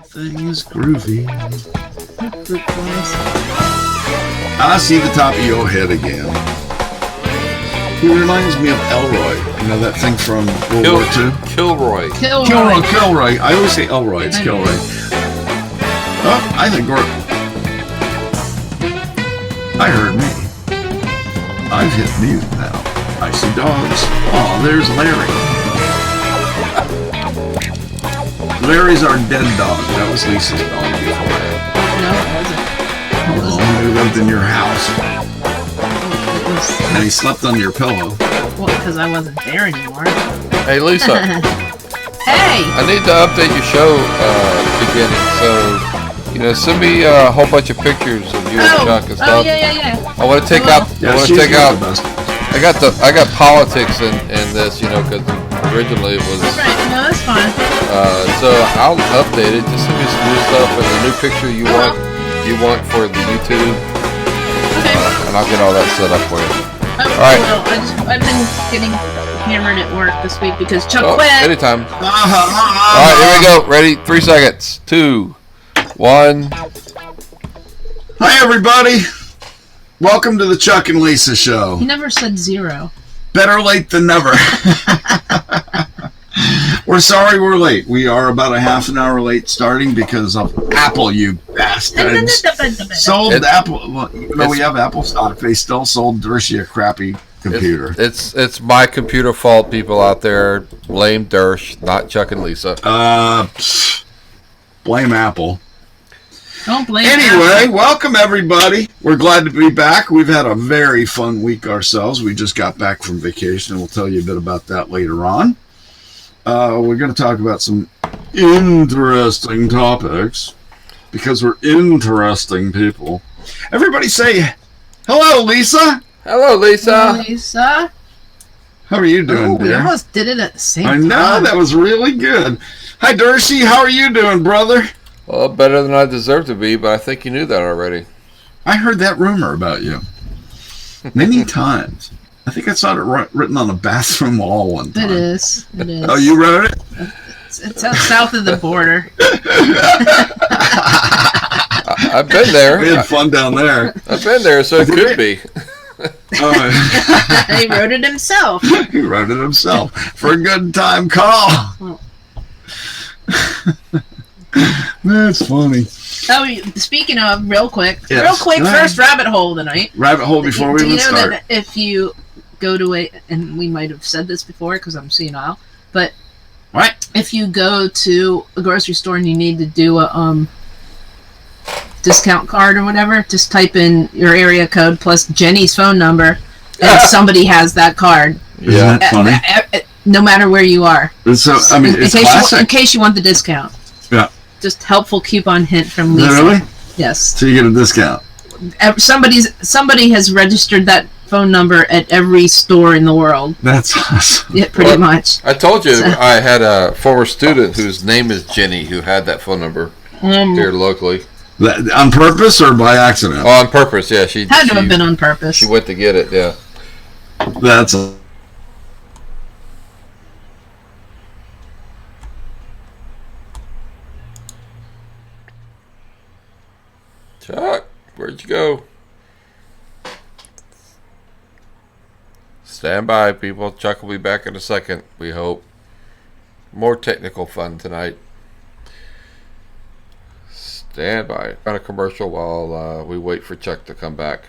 Things groovy. I see the top of your head again. He reminds me of Elroy. You know that thing from World War II? Kilroy. Kilroy. I always say Elroy. It's Kilroy. Oh, I think I heard me. I've hit mute now. I see dogs. Oh, there's Larry. Larry's our dead dog. That was Lisa's dog before. No, it wasn't. He lived in your house. It was, And he slept on your pillow. well, because I wasn't there anymore. Hey, Lisa. Hey! I need to update your show beginning. So, send me a whole bunch of pictures of you and Chuck and stuff. Yeah. I want to take out. Yeah, I want to take out. I got politics in this, because originally it was. Right, no, that's fine. So I'll update it. Just send me some new stuff and the new picture you want for the YouTube, Okay. and I'll get all that set up for you. All right. Well, I've been getting hammered at work this week because Chuck quit. Anytime. All right, here we go. Ready? 3 seconds. 2, 1. Hi, everybody. Welcome to the Chuck and Lisa Show. He never said 0. Better late than never. We're sorry we're late. We are about a half an hour late starting because of Apple, you bastards. Sold Apple. Well, even though we have Apple stock, they still sold Dershie a crappy computer. It's my computer fault, people out there. Blame Dersh, not Chuck and Lisa. Blame Apple. Don't blame Anyway, welcome everybody. We're glad to be back. We've had a very fun week ourselves. We just got back from vacation, and we'll tell you a bit about that later on. We're going to talk about some interesting topics because we're interesting people. Everybody say, hello, Lisa. Hello, Lisa. Lisa. How are you doing, We dear? almost did it at the same I time. know, that was really good. Hi, Dershie. How are you doing, brother? Well, better than I deserve to be, but I think you knew that already. I heard that rumor about you many times. I think I saw it written on a bathroom wall one time. It is. Oh, you wrote it? It's out south of the border. I've been there. We had fun down there. I've been there, so it could be. He wrote it himself. He wrote it himself for a good time call. That's funny. Oh, speaking of, real quick, Yes. first rabbit hole tonight. Rabbit hole before we Do you even know start. that if you go to and we might have said this before because I'm senile, but What? if you go to a grocery store and you need to do a discount card or whatever, just type in your area code plus Jenny's phone number, and somebody has that card. Isn't that funny? No matter where you are. So, I mean, it's in classic. case you want the discount. Yeah. Just helpful coupon hint from Lisa. Really? Yes. So you get a discount. Somebody has registered that phone number at every store in the world. That's awesome. Yeah, pretty much. I told you I had a former student whose name is Jenny who had that phone number here locally. On purpose or by accident? Oh, on purpose, yeah. She Had to have been on purpose. She went to get it, yeah. That's Chuck, where'd you go? Stand by, people. Chuck will be back in a second, we hope. More technical fun tonight. Stand by. On a commercial while we wait for Chuck to come back.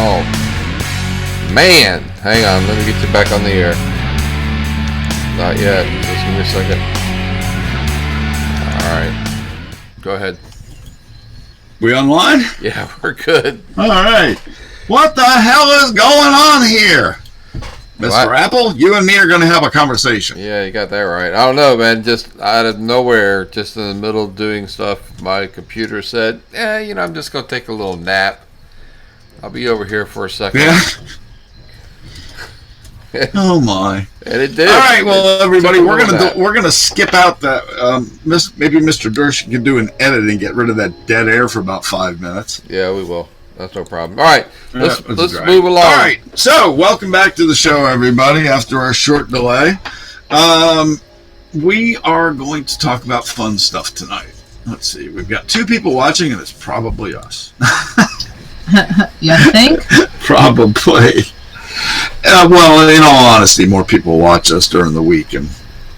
Oh, man. Hang on. Let me get you back on the air. Not yet. Just give me a second. All right. Go ahead. We online? Yeah, we're good. All right. What the hell is going on here? Mr. What? Apple, you and me are going to have a conversation. Yeah, you got that right. I don't know, man. Just out of nowhere, just in the middle of doing stuff, my computer said, I'm just going to take a little nap. I'll be over here for a second. Yeah. Oh my! And it did. All right, well, everybody, we're nap. gonna skip out that. Maybe Mr. Dersh can do an edit and get rid of that dead air for about 5 minutes. Yeah, we will. That's no problem. All right, let's Right. move along. All right, so welcome back to the show, everybody. After our short delay, we are going to talk about fun stuff tonight. Let's see, we've got 2 people watching, and it's probably us. You think? Probably. Well, in all honesty, more people watch us during the week and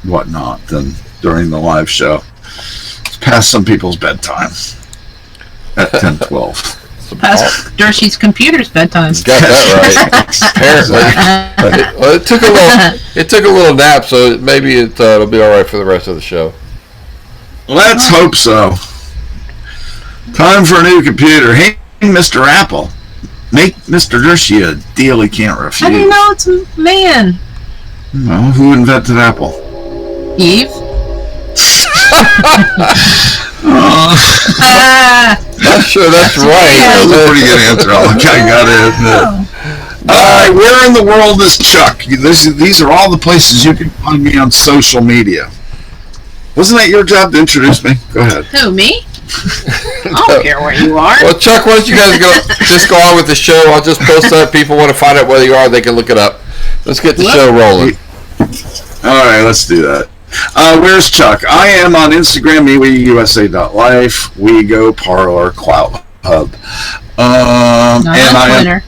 whatnot than during the live show. It's past some people's bedtime at 10:12. Past Dershy's computer's bedtime. Got that right. Apparently, it took a little nap, so maybe it'll be all right for the rest of the show. Let's hope so. Time for a new computer. Hey, Mr. Apple, make Mr. Dershi a deal he can't refuse. How do you know it's a man? Well, who invented Apple? Eve? Not sure that's right. That was a pretty good answer. I got it. All right, where in the world is Chuck? These are all the places you can find me on social media. Wasn't that your job to introduce me? Go ahead. Who, me? I don't care where you are. Well, Chuck, why don't you guys go on with the show? I'll just post that. People want to find out where you are, they can look it up. Let's get the show rolling. All right, let's do that. Where's Chuck? I am on Instagram, MeWeUSA.life, WeGo, Parlor, Clout Hub. Not and on Twitter.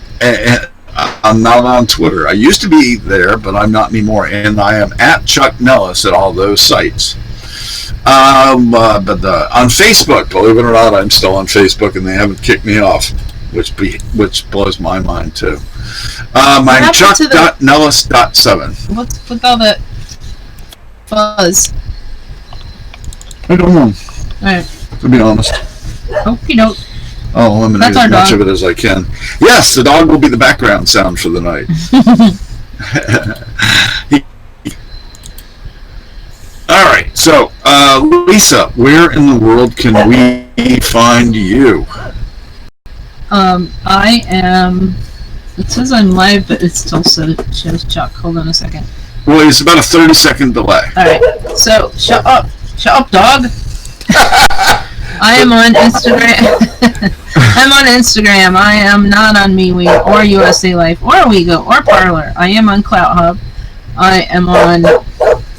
I'm not on Twitter. I used to be there, but I'm not anymore. And I am at Chuck Nellis at all those sites. But on Facebook, believe it or not, I'm still on Facebook, and they haven't kicked me off, which blows my mind too. I'm Chuck.Nellis.7. What's with all the fuzz? I don't know, Alright. to be honest. Okie doke. I'll eliminate That's our as much dog. of it as I can. Yes, the dog will be the background sound for the night. All right, so Lisa, where in the world can we find you? I am. It says I'm live, but it still shows Chuck. Hold on a second. Well, it's about a 30-second delay. Alright, so shut up, dog. I am on Instagram. I'm on Instagram. I am not on MeWe or USA Life or WeGo or Parlor. I am on Clout Hub. I am on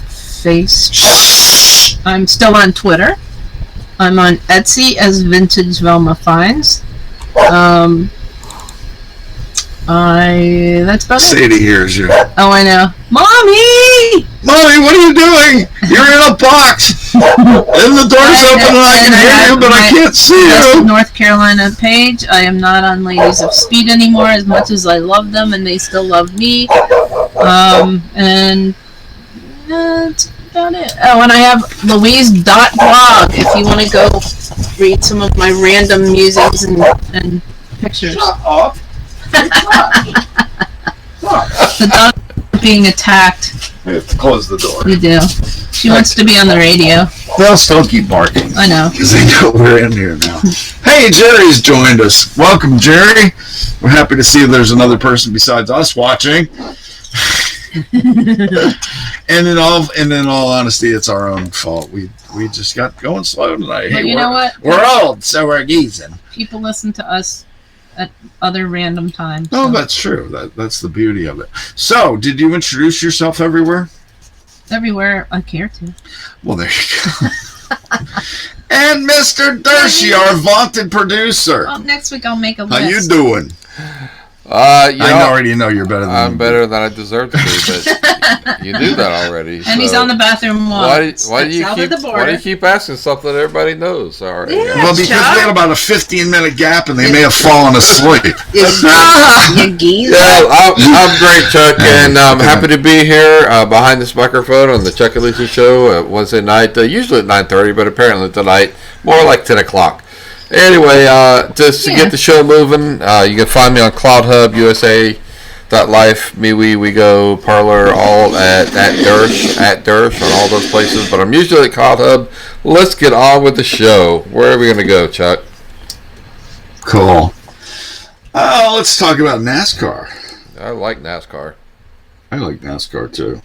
Facebook. I'm still on Twitter. I'm on Etsy as Vintage Velma Finds. That's about it. Sadie hears you. Oh, I know. Mommy! Mommy, what are you doing? You're in a box. And the door's open and I can hear you, but I can't see West you. North Carolina page. I am not on Ladies of Speed anymore, as much as I love them and they still love me. And that's about it. Oh, and I have Louise.blog if you want to go read some of my random musings and pictures. The dog is being attacked. We have to close the door. You do. She wants to be on the radio. They'll still keep barking. I know. Because they know we're in here now. Hey, Jerry's joined us. Welcome, Jerry. We're happy to see there's another person besides us watching. And in all honesty, it's our own fault. We just got going slow tonight. But you know what? We're old, so we're geezing. People listen to us at other random times. Oh, so. that's true. That's the beauty of it. So, did you introduce yourself everywhere? Everywhere I care to. Well, there you go. And Mr. Dershi, our vaunted producer. Well, next week I'll make a How list. you doing? I already know you're better than I'm me. better than I deserve to be, but you knew that already. And he's on the bathroom wall. Why do you South of the border. keep asking something that everybody knows already? Yeah. Well, because we had about a 15-minute gap, and they may have fallen asleep. You geese. Yeah, I'm great, Chuck, and I'm happy to be here behind this microphone on the Chuck and Lisa Show Wednesday night, usually at 9:30, but apparently tonight, more like 10 o'clock. Anyway, just to get the show moving, you can find me on CloudHub, USA.life, MeWe, WeGo, Parlor, all at Dersh on all those places, but I'm usually at CloudHub. Let's get on with the show. Where are we going to go, Chuck? Cool. Let's talk about NASCAR. I like NASCAR. I like NASCAR too.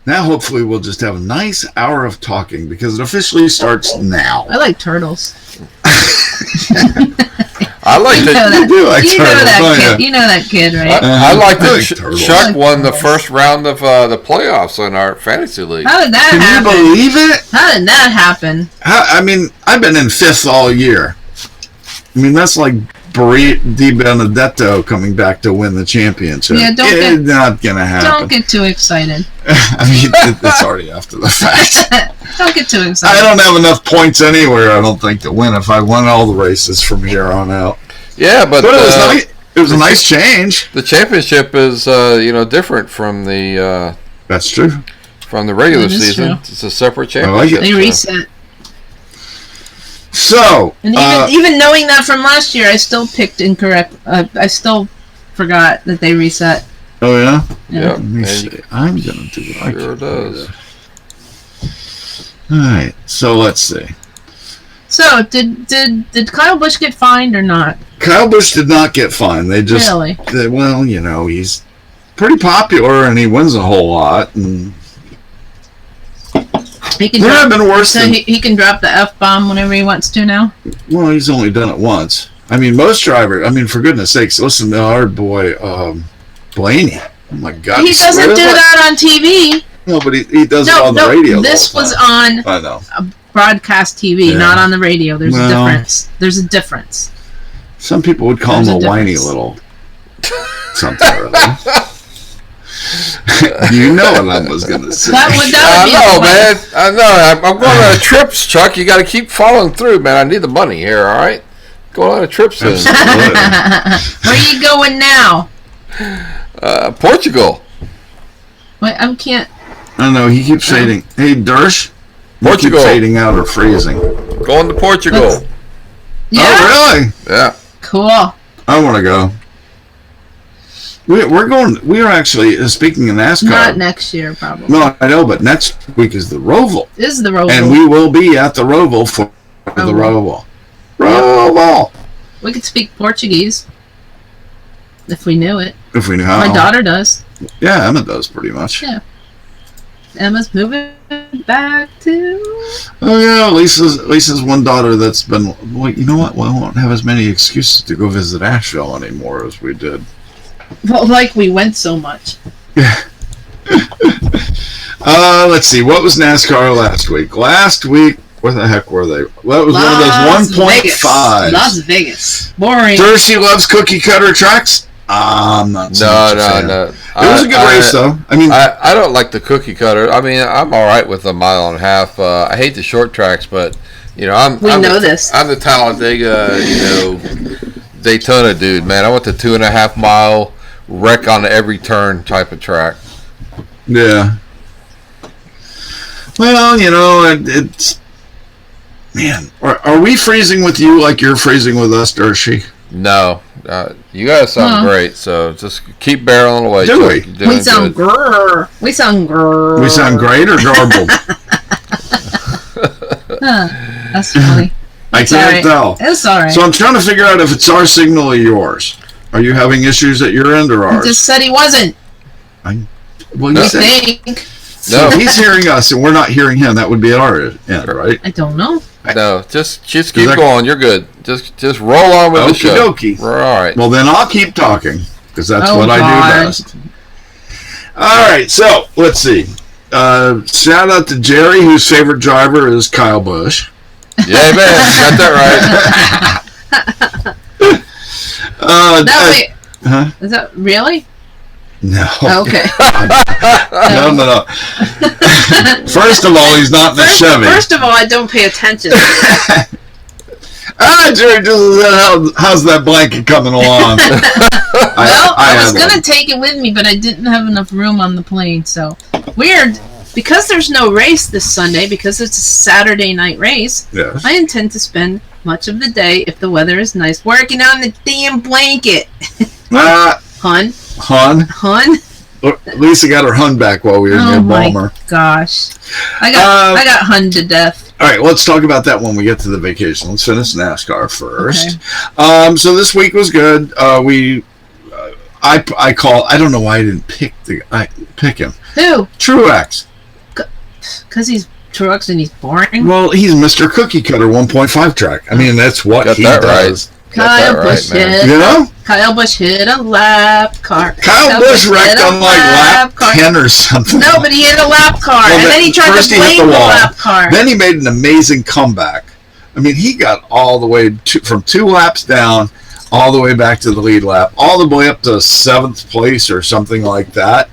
Now, hopefully, we'll just have a nice hour of talking because it officially starts now. I like turtles. I like You know that. that. You do like You know turtles, that don't kid. you? You know that kid, right? I like I that like turtles. Chuck I like won the turtles. first round of the playoffs in our fantasy league. How did that Can happen? you believe it? How did that happen? I mean, I've been in fifth all year. I mean, that's like Di Benedetto coming back to win the championship. Yeah, don't it's get- not gonna happen. Don't get too excited. I mean, it's already after the fact. Don't get too I excited. don't have enough points anywhere, I don't think, to win if I won all the races from here on out. Yeah, but But it was nice. It was a nice change. the championship is different from the That's true. regular That is season. true. It's a separate I like championship. it. They so- reset. So, And even knowing that from last year, I still picked incorrect. I still forgot that they reset. oh yeah. Yeah, Let me and see. I'm gonna do it. I sure can do does. that. All right. So let's see. So did Kyle Busch get fined or not? Kyle Busch did not get fined. They just, Really? well, he's pretty popular and he wins a whole lot. And He can there have drop, been worse so than. he can drop the F-bomb whenever he wants to now. Well, he's only done it once. I mean, most drivers. I mean, for goodness sakes, listen to our boy Blaney. Oh my God. He doesn't swears do like- that on TV. No, but he does it No, on the radio. this the whole was time. on I know. broadcast TV, Yeah. not on the radio. There's Well- a difference. There's a difference. Some people would call There's him a a whiny difference. little something or other. You know what I was going to say. That would I be know, the man. I know. I'm going on trips, Chuck. You got to keep following through, man. I need the money here. All right, going on a trip soon. Absolutely. Where are you going now? Portugal. Wait, I can't. I don't know. He keeps fading. Hey, Dersh. You keep Portugal. fading out or freezing. Going to Portugal. Yeah. Oh, really? Yeah. Cool. I want to go. We're going. We are actually speaking of NASCAR. Not next year, probably. No, I know, but next week is the Roval, This is the road. and we will be at the Roval for the Roval. Roval. We could speak Portuguese if we knew it. If we knew how. My daughter does. Yeah, Emma does pretty much. Yeah. Emma's moving back to. Oh yeah, Lisa's one daughter that's been. Well, you know what? We won't have as many excuses to go visit Asheville anymore as we did. Well, like we went so much. Let's see. What was NASCAR last week? Last week, where the heck were they? Well, it was one of those 1.5. Las Vegas. Boring. Jersey loves cookie cutter tracks. I'm not. so much a fan. No. It was a good race, though. I mean, I don't like the cookie cutter. I mean, I'm all right with a mile and a half. I hate the short tracks, but I'm know the, this. I'm the Talladega, Daytona dude, man. I want the 2.5 mile wreck on every turn type of track. yeah. Well, it's. Man, are we freezing with you like you're freezing with us, Dershie? No, you guys sound great. So just keep barreling away. Do Chuck. we? You're doing We sound good. grrr. We sound grrr. We sound great or garbled? That's funny. I It's can't alright. tell. It's alright. So I'm trying to figure out if it's our signal or yours. Are you having issues at your end or He ours? just said he wasn't. Well, you No. I said think. so No. he's hearing us and we're not hearing him. That would be at our end, right? I don't know. No, just keep that- going. You're good. Just roll on with the Okie show. dokie. We're all right. Well, then I'll keep talking because that's Oh, what I do God. best. All right, so let's see. Shout out to Jerry, whose favorite driver is Kyle Busch. Yeah, man, got that right. That way, Huh? Is that really? No. Okay. No. First of all, he's not in the Chevy. First of all, I don't pay attention. Jerry, how's that blanket coming along? I was going to take it with me, but I didn't have enough room on the plane. So, weird. Because there's no race this Sunday, because it's a Saturday night race, Yes. I intend to spend much of the day, if the weather is nice, working on the damn blanket. Hun. Hun? Lisa got her hun back while we were near Balmer. Oh my gosh. I got hun to death. All right, let's talk about that when we get to the vacation. Let's finish NASCAR first. Okay. So this week was good. I don't know why I didn't pick him. Who? Truex. Because he's Truex and he's boring? Well, he's Mr. Cookie Cutter 1.5 track. I mean, that's what Got he that does. Kyle Busch hit. You know? Kyle Busch hit a lap car. Kyle Busch wrecked on like lap 10 or something. No, but he hit a lap car, Well, and then he tried first to he hit blame the the wall. lap car. Then he made an amazing comeback. I mean, he got all the way from 2 laps down, all the way back to the lead lap, all the way up to 7th place or something like that.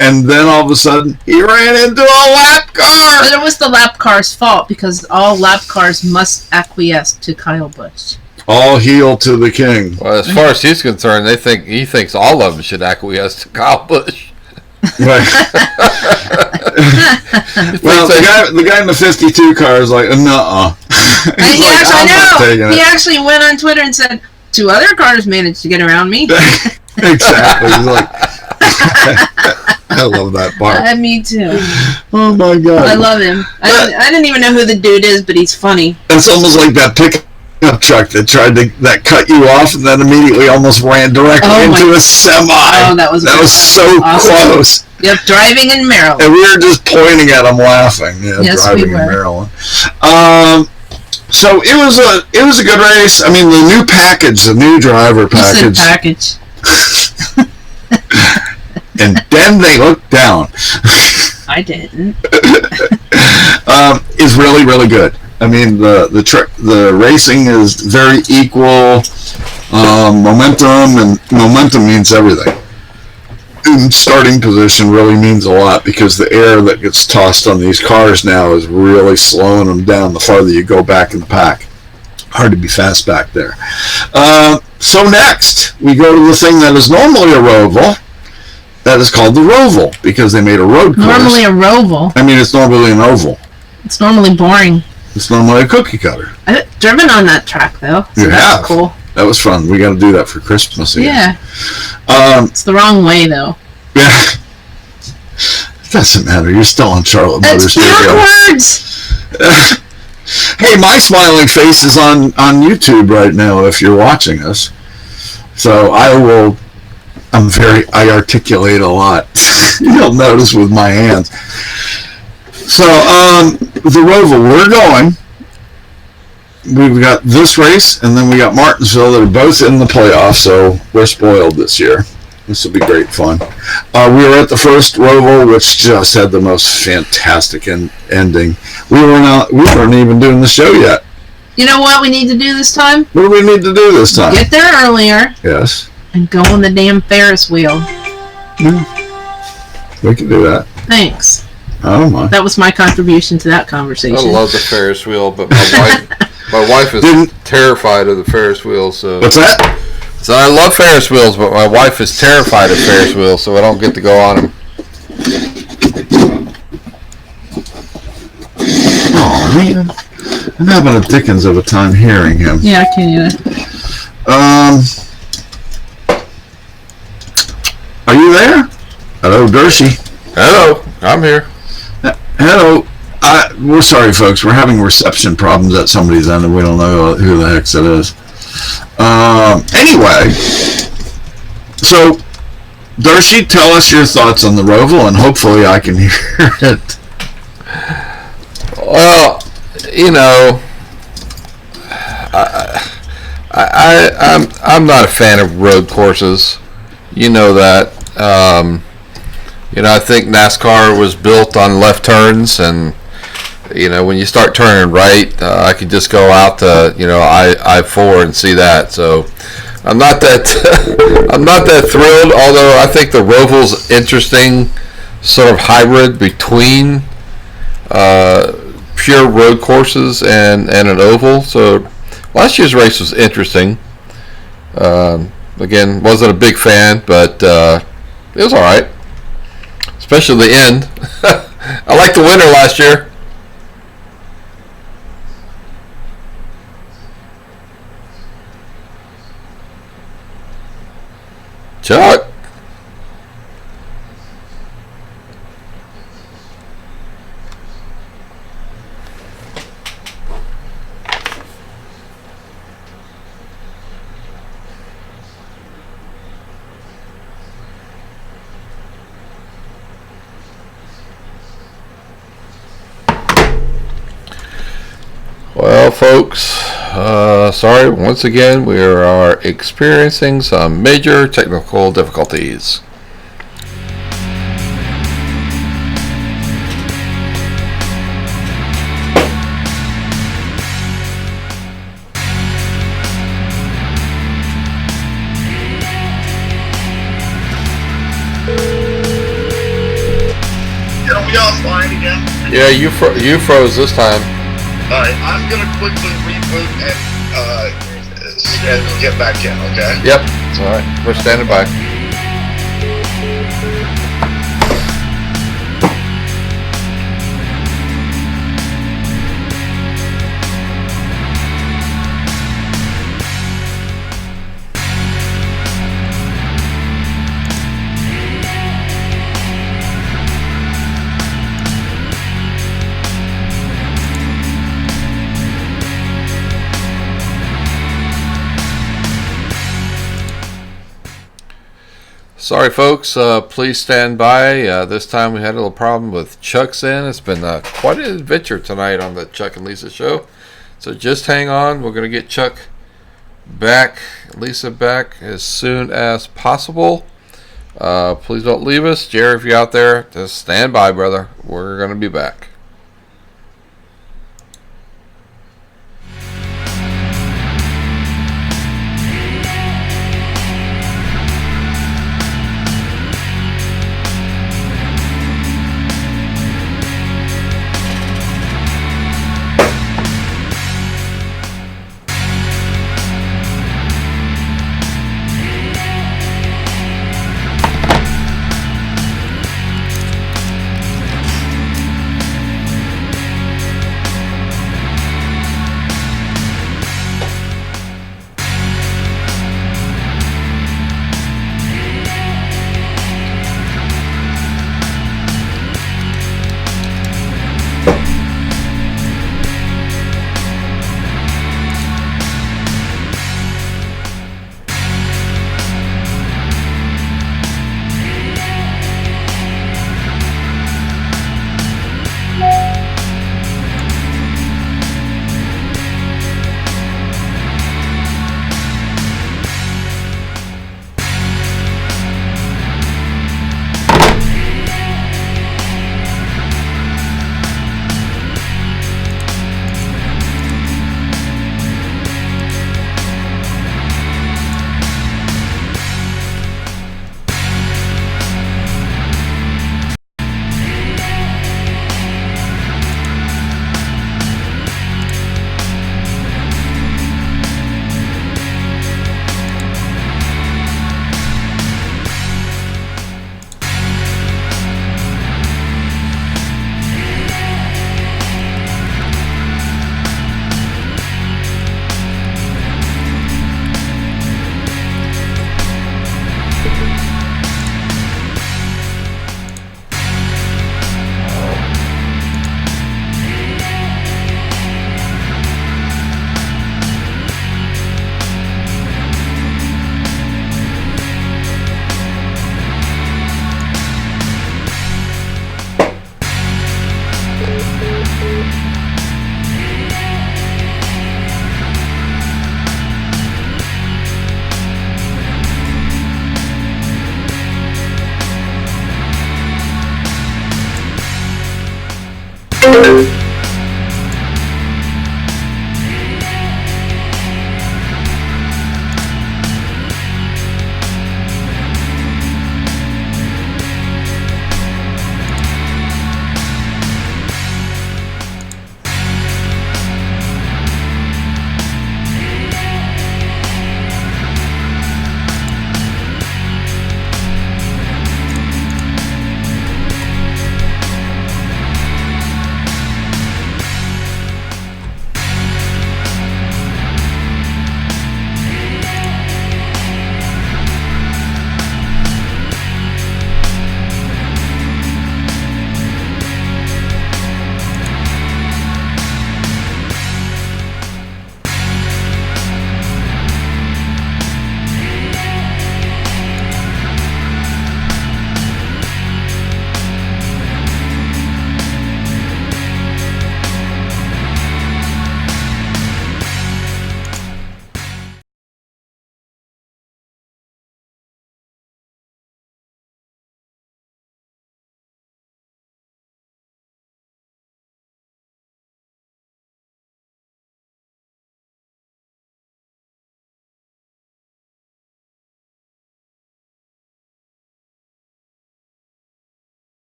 And then all of a sudden, he ran into a lap car. But it was the lap car's fault, because all lap cars must acquiesce to Kyle Busch. All heel to the king. Well, as far as he's concerned, he thinks all of them should acquiesce to Kyle Busch. Right. Well, the guy in the 52 car is like, nuh-uh. He actually went on Twitter and said, 2 other cars managed to get around me. Exactly. He's like, I love that part. Me too. Oh my god. I love him. I didn't even know who the dude is, but he's funny. It's almost like that pickup truck that cut you off and then immediately almost ran directly into a semi. Oh, that was so awesome. close. Yep, driving in Maryland. And we were just pointing at him laughing. Yeah, yes, driving we were. in Maryland. So it was a good race. I mean, the new package, the new driver package. You said package. And then they looked down. I didn't. Is really, really good. I mean, the racing is very equal. Momentum means everything. And starting position really means a lot, because the air that gets tossed on these cars now is really slowing them down the farther you go back in the pack. Hard to be fast back there. So next, we go to the thing that is normally a roval. That is called the Roval, because they made a road course. Normally a roval. I mean, it's normally an oval. It's normally boring. It's normally a cookie cutter. I've driven on that track, though. So You that's have. cool. That was fun. We got to do that for Christmas again. Yeah. It's the wrong way, though. Yeah. It doesn't matter. You're still on Charlotte Motor It's Studio. backwards! Hey, my smiling face is on YouTube right now if you're watching us. So I articulate a lot. You'll notice with my hands. So, the Roval, we're going. We've got this race, and then we got Martinsville that are both in the playoffs, so we're spoiled this year. This will be great fun. We were at the first Roval, which just had the most fantastic ending. We weren't even doing the show yet. You know what we need to do this time? What do we need to do this time? Get there earlier Yes. and go on the damn Ferris wheel. We can do that. Thanks. I don't mind. That was my contribution to that conversation. I love the Ferris wheel, but my wife is terrified of the Ferris wheel. So What's that? So I love Ferris wheels, but my wife is terrified of Ferris wheels, so I don't get to go on them. Oh man, I'm having a dickens of a time hearing him. Yeah, I can't either. Are you there? Hello, Dershey. Hello, I'm here. Hello. We're sorry, folks. We're having reception problems at somebody's end, and we don't know who the heck that is. Anyway, so Dershey, tell us your thoughts on the Roval, and hopefully I can hear it. Well, you know, I'm not a fan of road courses. You know that. You know, I think NASCAR was built on left turns, and you know, when you start turning right, I could just go out to, you know, I-4 and see that. So I'm not that I'm not that thrilled. Although I think the Roval's interesting, sort of hybrid between pure road courses and an oval. So last year's race was interesting. Again, wasn't a big fan, but it was all right, especially the end. I liked the winner last year. Chuck. Well, folks, sorry, once again, we are experiencing some major technical difficulties. Are we offline again? Yeah, you froze this time. All right, I'm gonna quickly reboot and get back in. Okay. Yep. All right. We're standing by. Sorry, folks. Please stand by. This time we had a little problem with Chuck's in. It's been quite an adventure tonight on the Chuck and Lisa show. So just hang on. We're going to get Chuck back, Lisa back as soon as possible. Please don't leave us. Jerry, if you're out there, just stand by, brother. We're going to be back.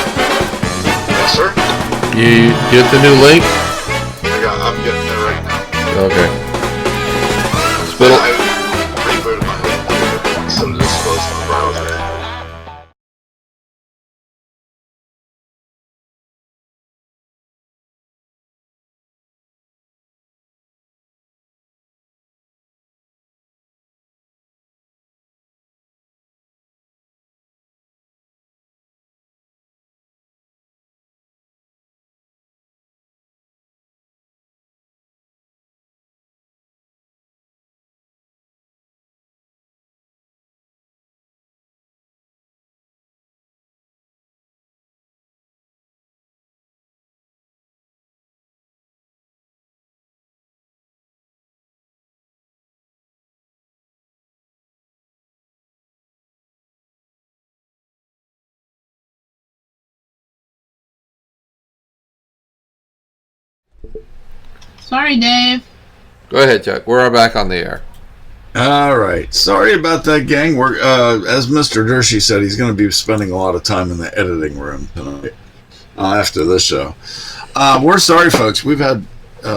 Yes, sir. You get the new link? I'm getting there right now. Okay. Spittle. I rebooted my computer, so this was the browser. Sorry, Dave. Go ahead, Chuck. We're back on the air. All right. Sorry about that, gang. We're as Mr. Dershey said, he's going to be spending a lot of time in the editing room tonight after this show. We're sorry, folks. We've had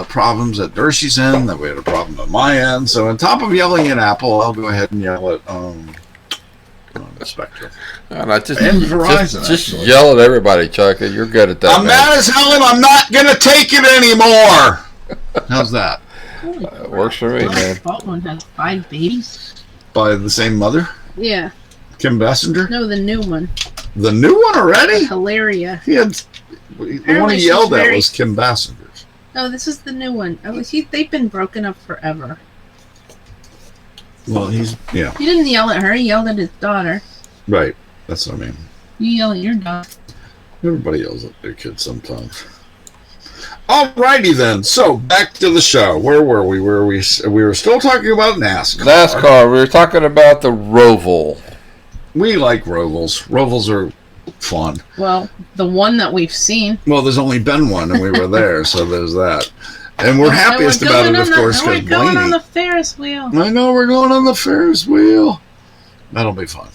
problems at Dershey's end. That we had a problem at my end. So on top of yelling at Apple, I'll go ahead and yell at Spectrum. And I just, And Verizon, just actually. yell at everybody, Chuck. You're good at that. I'm man. mad as hell and I'm not going to take it anymore. How's that? It works for me, man. That one has 5 babies. By the same mother? Yeah. Kim Basinger? No, the new one. The new one already? Hilaria. He had, the one Apparently he yelled she's at very- was Kim Basinger's. No, this is the new one. They've been broken up forever. Well, yeah, He didn't yell at her. He yelled at his daughter. right. That's what I mean. You yell at your daughter. Everybody yells at their kids sometimes. Alrighty then. So back to the show. Where were we? We were still talking about NASCAR. NASCAR. We were talking about the Roval. We like Rovals. Rovals are fun. Well, the one that we've seen. Well, there's only been one, and we were there, so there's that. And we're happiest And about it, of course, we're because going on Blaney. the Ferris wheel. I know we're going on the Ferris wheel. That'll be fun.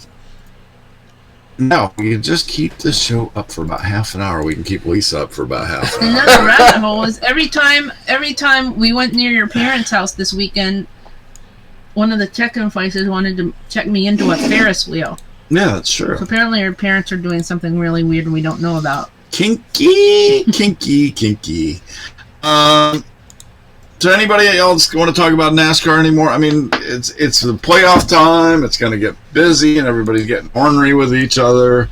No, we can just keep this show up for about half an hour. We can keep Lisa up for about half an hour. Another rabbit hole is every time we went near your parents' house this weekend, one of the check-in places wanted to check me into a Ferris wheel. Yeah, that's true. So apparently our parents are doing something really weird we don't know about. Kinky. So anybody else want to talk about NASCAR anymore? I mean, it's the playoff time. It's going to get busy, and everybody's getting ornery with each other.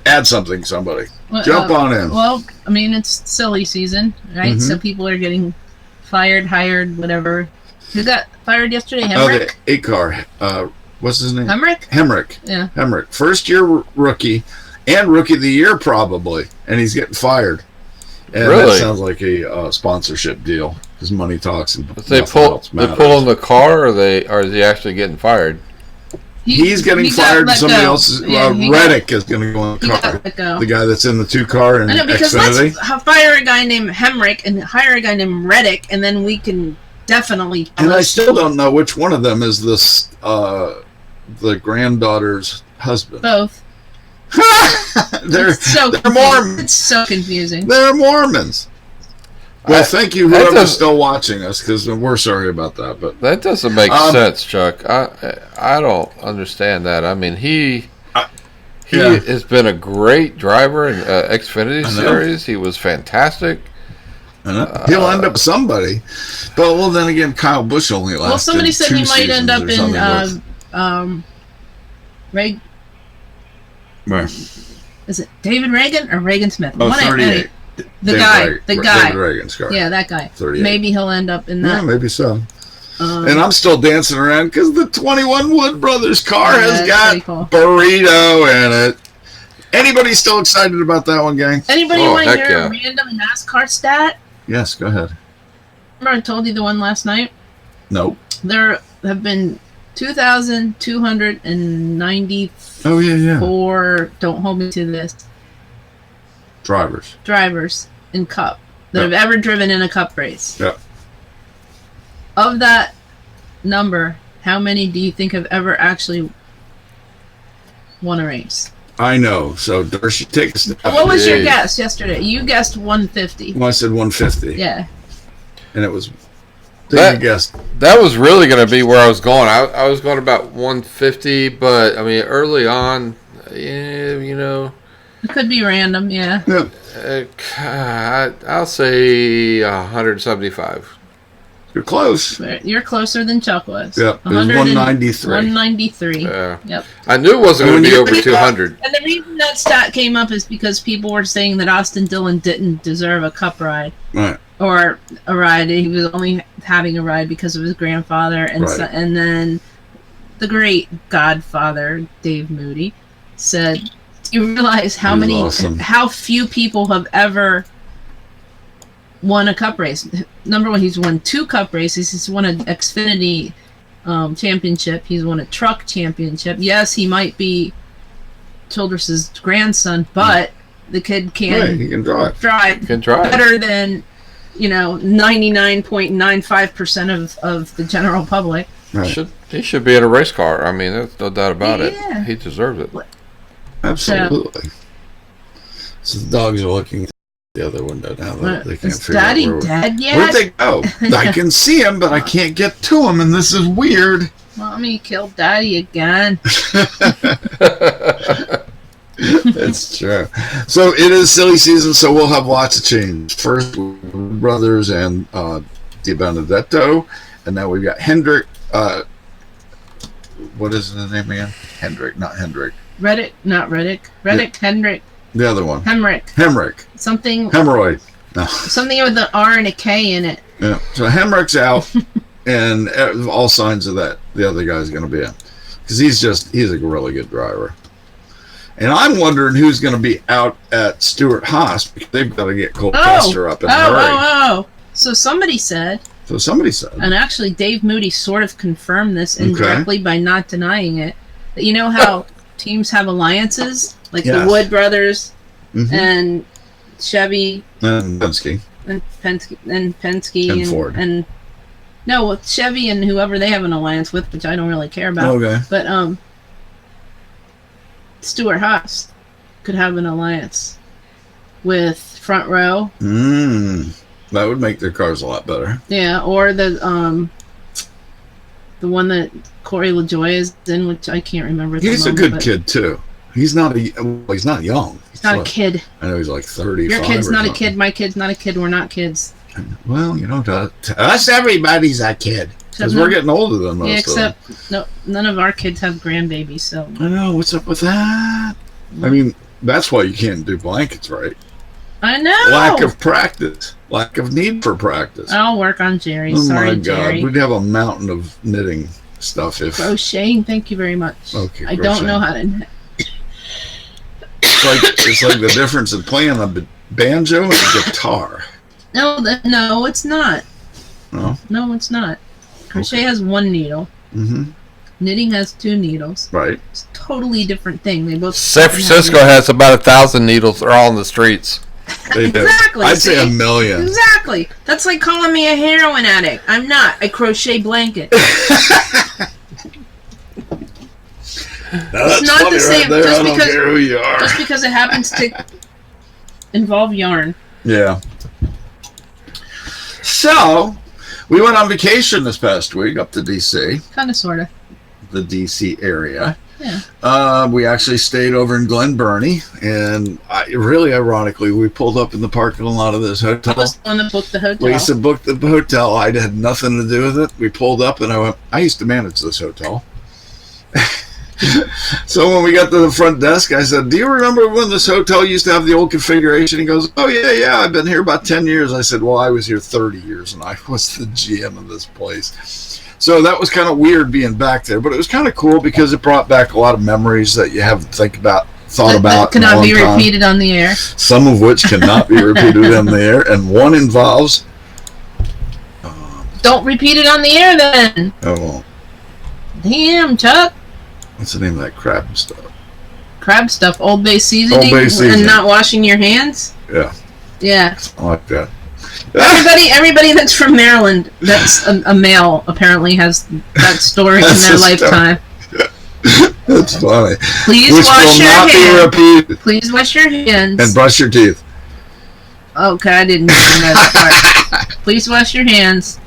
Add something, somebody. Well, Jump on in. Well, I mean, it's silly season, right? Mhm. So people are getting fired, hired, whatever. Who got fired yesterday? Oh, Hemrick? the 8-car. What's his name? Hemrick? Hemrick. Yeah. Hemrick. First-year rookie and rookie of the year, probably. And he's getting fired. And Really? that sounds like a sponsorship deal. Because money talks and They nothing else pull matters. in the car, or is he actually getting fired? He's getting he got fired. let Somebody go. else is. Yeah, he Reddick is going to go in the He car. got let go. The guy that's in the 2-car in I know, because Xfinity. let's fire a guy named Hemrick and hire a guy named Reddick, and then we can definitely. And I still don't know which one of them is this the granddaughter's husband. both. they're It's so they're confusing. Mormons. It's so confusing. They're Mormons. Well, thank you, that whoever's does- still watching us, because we're sorry about that. But That doesn't make Um, sense, Chuck. I don't understand that. I mean, he yeah. has been a great driver in Xfinity I know. Series. He was fantastic. He'll end up somebody. But, well, then again, Kyle Busch only lasted Well, somebody said 2 he might end up seasons or something. Reg. Where? Is it David Reagan or Reagan Smith? Oh, One 38. The David guy. Reagan- The guy. David Reagan's car. Yeah, that guy. 38. Maybe he'll end up in Yeah, that. maybe so. Um, And I'm still dancing around because the 21 Wood Brothers car Yeah, has that's got pretty cool. burrito in it. Anybody still excited about that one, gang? Anybody Oh, want to heck hear yeah. a random NASCAR stat? Yes, go ahead. Remember I told you the one last night? Nope. There have been 2,294, Oh, yeah. don't hold me to this, Drivers. drivers in Cup that Yep. have ever driven in a Cup race. Yep. Of that number, how many do you think have ever actually won a race? I know. So, Darcy, take a step. What was your Jeez. guess yesterday? You guessed 150. Well, I said 150. Yeah. And it was. That- You guessed. That was really going to be where I was going. I was going about 150, but I mean, early on, yeah, you know, It could be random, yeah. I'll say 175. You're close. But you're closer than Chuck was. Yep. It was 193. 193. Yep. I knew it wasn't going to be over 200. And the reason that stat came up is because people were saying that Austin Dillon didn't deserve a Cup ride. Right. Or a ride. He was only having a ride because of his grandfather. And, Right. and then the great godfather, Dave Moody, said, do you realize how He was awesome. how few people have ever won a Cup race? Number one, he's won 2 Cup races. He's won an Xfinity championship. He's won a truck championship. Yes, he might be Childress's grandson, but the kid can Right. He can drive. drive Can try. better than 99.95% of the general public. Right. He should be in a race car. I mean, there's no doubt about Yeah. it. He deserves it. Absolutely. So the dogs are looking at the other window now. They can't Is figure Daddy out where dead yet? Where'd they go? I can see him, but I can't get to him, and this is weird. Mommy killed Daddy again. It's true. So it is silly season, so we'll have lots of change. First, Brothers and Di Benedetto, and now we've got Hendrick. What is the name again? Hendrick, not Hendrick. Reddick, not Reddick. Reddick, Hendrick, The other one. Hemrick. Hemrick. Something Hemorrhoid. No. something with the R and a K in it. Yeah. So Hemrick's out, and all signs of that the other guy's going to be in. Because he's a really good driver. And I'm wondering who's going to be out at Stuart Haas, because they've got to get Cole Custer up in a hurry. So somebody said, So somebody said. and actually Dave Moody sort of confirmed this indirectly by not denying it, that you know how teams have alliances? Like Yes. the Wood brothers Mhm. and Chevy And Penske. and Penske And Ford. and no, with Chevy and whoever they have an alliance with, which I don't really care about. Okay. But Stuart Haas could have an alliance with Front Row, That would make their cars a lot better. yeah, or the one that Corey LaJoy is in, which I can't remember. At the He's a moment, good but kid too. He's not he's not young. He's not a kid. I know he's like 35. Your kid's or not a something. kid. My kid's not a kid. We're not kids. Well, to us, everybody's a kid. Because we're getting older than most Yeah, of them. except no, none of our kids have grandbabies. So I know. What's up with that? I mean, that's why you can't do blankets right. I know. Lack of practice. Lack of need for practice. I'll work on Jerry. Oh Sorry, my God. Jerry. We'd have a mountain of knitting stuff if Crocheting. Thank you very much. Okay, I don't know crocheting. how to. it's like the difference in playing a banjo and a guitar. No, it's not. No? No, it's not. Crochet has 1 needle. Mm-hmm. Knitting has 2 needles. Right. It's a totally different thing. They both. San Francisco has about 1,000 needles. They're all in the streets. They do. Exactly. I'd say see? 1 million. Exactly. That's like calling me a heroin addict. I'm not. I crochet blankets. Now, that's not funny the same, right there. just I don't because- care who you are. Just because it happens to involve yarn. Yeah. So, we went on vacation this past week up to D.C., Kind of, sort of. the D.C. area. Yeah. We actually stayed over in Glen Burnie, and really ironically, we pulled up in the parking lot of this I hotel. was the one that booked the hotel. Lisa booked the hotel. I had nothing to do with it. We pulled up, and I went, I used to manage this hotel. So when we got to the front desk, I said, do you remember when this hotel used to have the old configuration? He goes, oh, yeah, I've been here about 10 years. I said, well, I was here 30 years, and I was the GM of this place. So that was kind of weird being back there, but it was kind of cool because it brought back a lot of memories that you haven't thought about. That cannot be in a long time. repeated on the air. Some of which cannot be repeated on the air, and one involves... Don't repeat it on the air then. Oh, Damn, Chuck. what's the name of that crab stuff? Crab stuff, Old Bay seasoning, Old Bay seasoning. and not washing your hands. Yeah, Yeah. I like that. Everybody that's from Maryland, that's a male, apparently has that story in That's their a story. lifetime. That's funny. Please Which wash will your not hands. be repeated. Please wash your hands. And brush your teeth. Okay, I didn't even know that part. Please wash your hands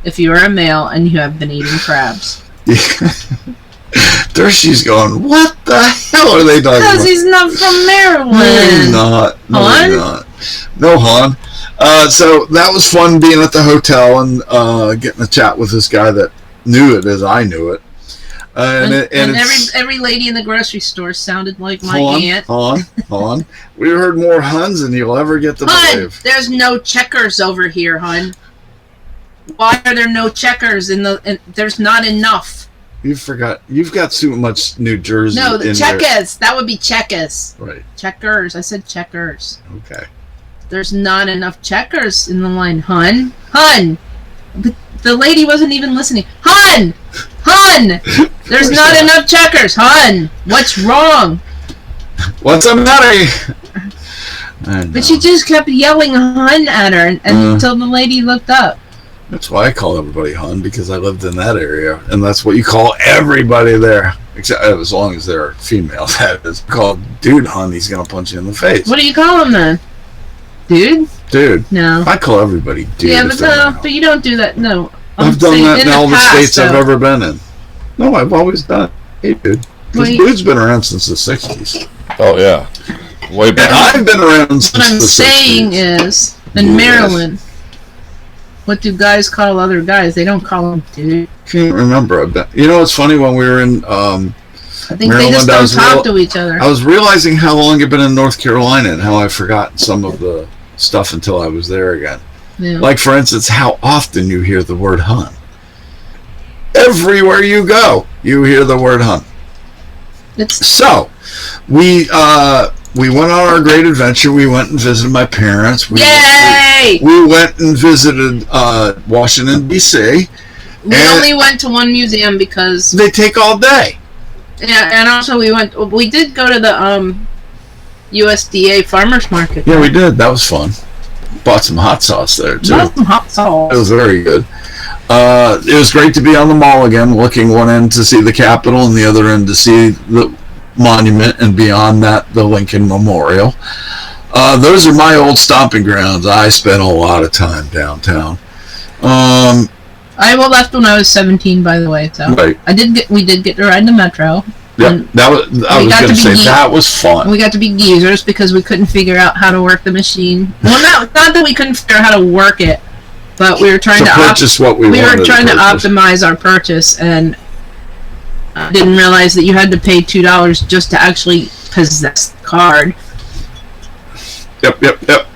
if you are a male and you have been eating crabs. There she's going, what the hell are they talking Because about? he's not from Maryland. No, he's not. No, Han? he's not. No, Han. So that was fun being at the hotel and getting a chat with this guy that knew it as I knew it. And it's, every lady in the grocery store sounded like my aunt. Hold on. We heard more Huns than you'll ever get to Hun, believe. there's no checkers over here, hun. Why are there no checkers there's not enough? You forgot. You've got too much New Jersey. No, the in checkers. That would be checkers. There. Right. Checkers. I said checkers. Okay. There's not enough checkers in the line, hun. Hun. But the lady wasn't even listening. Hun. Hun. There's not enough checkers, hun. What's wrong? What's the matter? I know. But she just kept yelling hun at her until the lady looked up. That's why I call everybody Hun, because I lived in that area, and that's what you call everybody there, except as long as they're female. That is called dude Hun. He's gonna punch you in the face. What do you call him then? Dude? Dude, No. I call everybody dude. Yeah, if but they're no, male. but you don't do that. No. I've done that in the all the past, states I've though. ever been in. No, I've always done. Hey, dude. Because Wait. dude's been around since the 60s. Oh yeah, way And back. I've been around since What I'm the saying 60s. is, in Yes. Maryland, what do guys call other guys? They don't call them dude. Can't remember. You know, it's funny when we were in I think Maryland, they just I don't was talk to each other. I was realizing how long I've been in North Carolina and how I've forgotten some of the stuff until I was there again. Yeah. Like, for instance, how often you hear the word Hun. Everywhere you go, you hear the word Hun. It's So, we went on our great adventure. We went and visited my parents. yay! We went and visited Washington, D.C. We only went to one museum because They take all day. yeah, and also we did go to the USDA farmers market. Yeah, we did. That was fun. Bought some hot sauce there, too. Love some hot sauce. It was very good. It was great to be on the mall again, looking one end to see the Capitol and the other end to see the monument, and beyond that, the Lincoln Memorial. Those are my old stomping grounds. I spent a lot of time downtown. I left when I was 17, by the way. So Right. we did get to ride the metro. Yeah, And I was got going to to be say geek. that was fun. we got to be geezers because we couldn't figure out how to work the machine. Well, not that we couldn't figure out how to work it, but we were trying To purchase what we we wanted were trying to purchase. optimize our purchase, and I didn't realize that you had to pay $2 just to actually possess the card. Yep.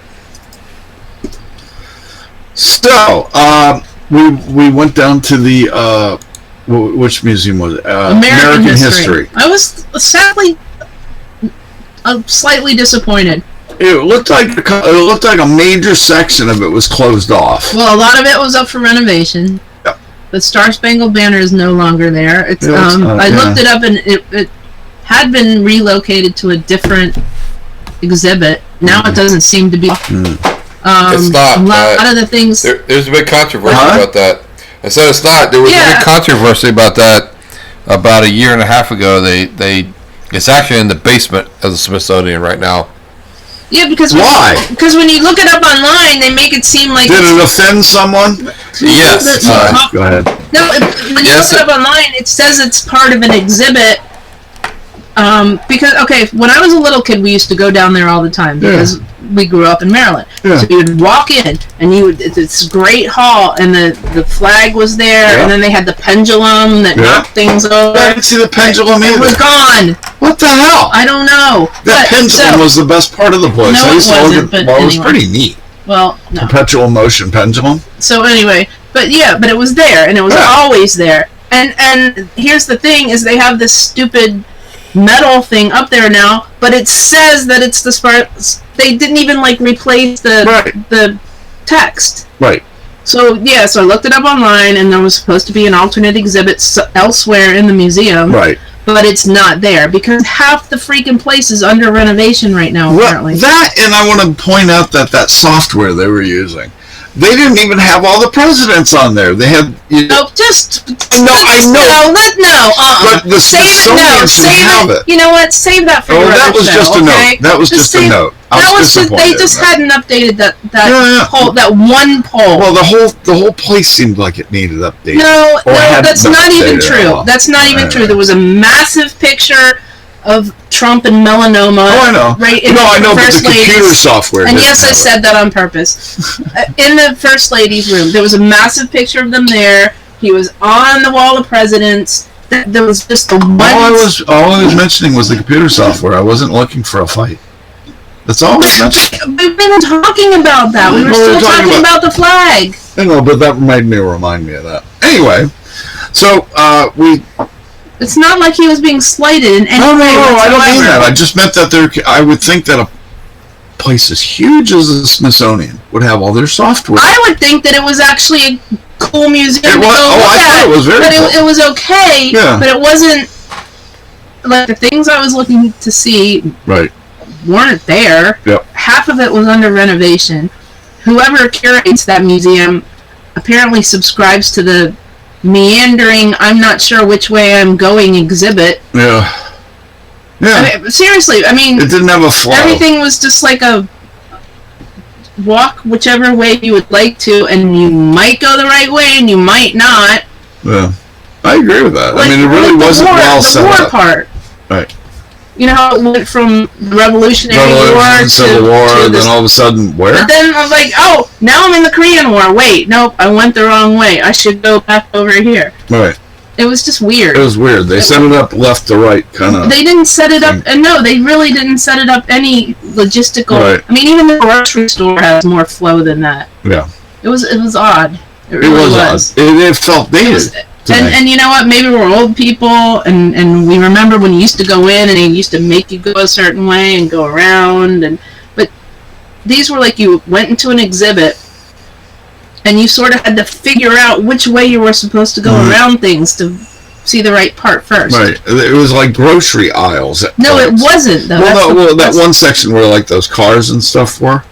So, we went down to the which museum was it? American history. I was sadly slightly disappointed. It looked like a major section of it was closed off. Well, a lot of it was up for renovation. Yep. The Star Spangled Banner is no longer there. It's Yeah, it's not, I yeah. looked it up, and it had been relocated to a different exhibit. Now it doesn't seem to be. It's not, A lot of the things. There's a big controversy Huh? about that. I said it's not. There was a Yeah. big controversy about that about a year and a half ago. It's actually in the basement of the Smithsonian right now. Yeah, because Why? Because when you look it up online, they make it seem like Did it offend someone? Yes. All right, go ahead. No, when you Yes, look it up online, it says it's part of an exhibit. Because when I was a little kid, we used to go down there all the time because we grew up in Maryland. Yeah. So you would walk in, and it's this great hall, and the flag was there, Yeah. and then they had the pendulum that Yeah. knocked things over. I didn't see the pendulum It was either. gone. What the hell? I don't know. That pendulum was the best part of the place. No, I used it to wasn't, look at, but it was anyway. pretty neat. Well, no. Perpetual motion pendulum. So anyway, but it was there, and it was Yeah. always there. And here's the thing: is they have this stupid metal thing up there now, but it says that it's the Spartans. They didn't even replace the text. Right. So so I looked it up online, and there was supposed to be an alternate exhibit elsewhere in the museum. Right. But it's not there because half the freaking place is under renovation right now. Well, Apparently. that, and I want to point out that software they were using, they didn't even have all the presidents on there. They had. No, just No, I know. But the Smithsonian should have it. You know what? Save that for Oh, your that other was show, just a okay? note. That was just a save- note. I That was was just, disappointed they just in that. hadn't updated that Yeah. poll, that one poll. Well, the whole place seemed like it needed updating. no, hadn't that's been not even updated at true. all. That's not even Right, true. right. There was a massive picture of Trump and melanoma. Oh, I know. Right in No, I the know, but the first computer lady's. software. And didn't yes, I have it. said that on purpose. In the first lady's room, there was a massive picture of them there. He was on the wall of presidents. There was just the one. All I was mentioning was the computer software. I wasn't looking for a fight. That's all I was mentioning. We've been talking about that. We were Well, still we're talking talking about the flag. I know, but that made me remind me of that. Anyway, so we. It's not like he was being slighted in any No, way I don't mean whatsoever. that. I just meant that I would think that a place as huge as the Smithsonian would have all their software. I would think that it was actually a cool museum It to was- go oh, look I thought at. it was very but cool. it was okay. Yeah. But it wasn't like the things I was looking to see Right. weren't there. Yep. Half of it was under renovation. Whoever curates that museum apparently subscribes to the meandering, I'm not sure which way I'm going exhibit. Yeah. Yeah. I mean, seriously, I mean, It didn't have a flow. everything was just like a walk whichever way you would like to, and you might go the right way and you might not. Yeah. I agree with that. Like, I mean, it really the wasn't war, well the set war up. part. Right. You know how it went from the Revolutionary War Revolution, to Civil War, to and this. then all of a sudden, where? But then I was like, oh, now I'm in the Korean War. Wait, nope, I went the wrong way. I should go back over here. Right. It was just weird. It was weird. They set it up left to right, kind of. They didn't set it up, and no, they really didn't set it up any logistical. Right. I mean, even the grocery store has more flow than that. Yeah. It was odd. It It really was was. odd. It felt It dated. was- to me. and you know what? Maybe we're old people, and we remember when you used to go in and they used to make you go a certain way and go around, but these were like you went into an exhibit, and you sort of had to figure out which way you were supposed to go around things to see the right part first. Right. It was like grocery aisles. At No, it times. wasn't though. Well, That's that one section where like those cars and stuff were.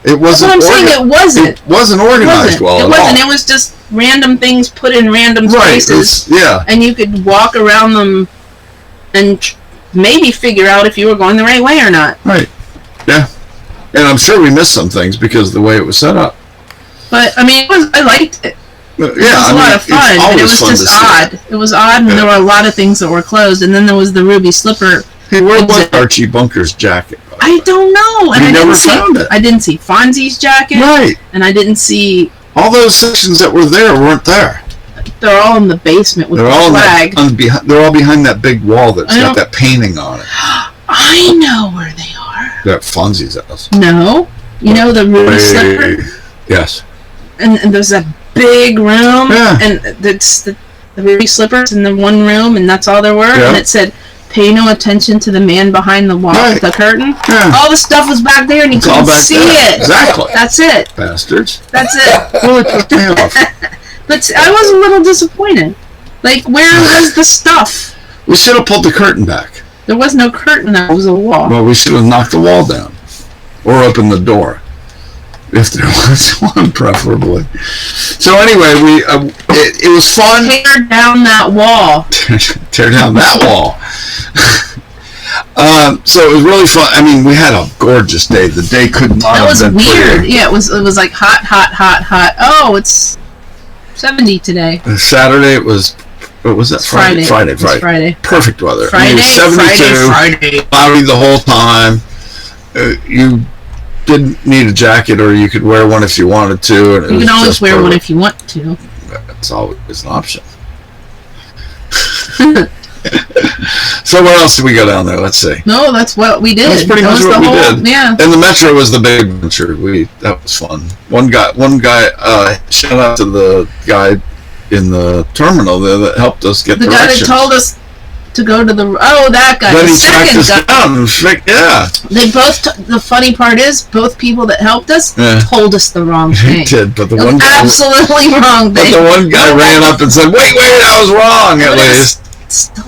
It That's wasn't. what I'm saying. It wasn't. It wasn't organized well it at wasn't. all. It was just random things put in random Right. spaces, Yeah. and you could walk around them and maybe figure out if you were going the right way or not. Right. Yeah. And I'm sure we missed some things because of the way it was set up. But I mean, I liked it. Yeah, It was a lot of fun, but it was just odd. It was odd, and Yeah. there were a lot of things that were closed. And then there was the ruby slipper. Hey, where was exhibit. Archie Bunker's jacket? I don't know, and You I never didn't see. found it. I didn't see Fonzie's jacket, Right. and I didn't see. All those sections that were there weren't there. They're all in the basement with They're the all flag. they're all behind that big wall that's I got don't- that painting on it. I know where they are. That Fonzie's house. No, you know the ruby slipper, Yes. and there's that big room, Yeah. and it's the ruby slippers in the one room, and that's all there were. Yeah. And it said, "Pay no attention to the man behind the wall, Right. the curtain." Yeah. All the stuff was back there, and you It's all couldn't back see there. it. Exactly. That's it. Bastards. That's it. Well, it took me off. But I was a little disappointed. Like, where was the stuff? We should have pulled the curtain back. There was no curtain. There was a wall. Well, we should have knocked the wall down. Or opened the door. If there was one, preferably. So anyway, it was fun. Tear down that wall. Tear down that wall. So it was really fun. I mean, we had a gorgeous day. The day could not That have was been weird. prettier. Yeah, it was like hot, hot, hot, hot. Oh, it's 70 today. Saturday it was. What was that? Friday. Friday. It was Friday. Perfect weather. I Friday, mean, it was 72, Friday. cloudy the whole time. You didn't need a jacket, or you could wear one if you wanted to. And it You was can always just wear one perfect. if you want to. That's always an option. So where else did we go down there? Let's see. No, that's what we did. That's pretty That much was what the we whole, did. Yeah. And the metro was the big adventure. That was fun. One guy. Shout out to the guy in the terminal there that helped us get The guy that directions. told us to go to that guy. Then The he tracked second us guy. down. Yeah, They both. The funny part is, both people that helped us Yeah. told us the wrong he thing. did. But the The one guy, absolutely wrong but thing. the one guy ran up and said, "Wait, I was wrong." At But it was least still-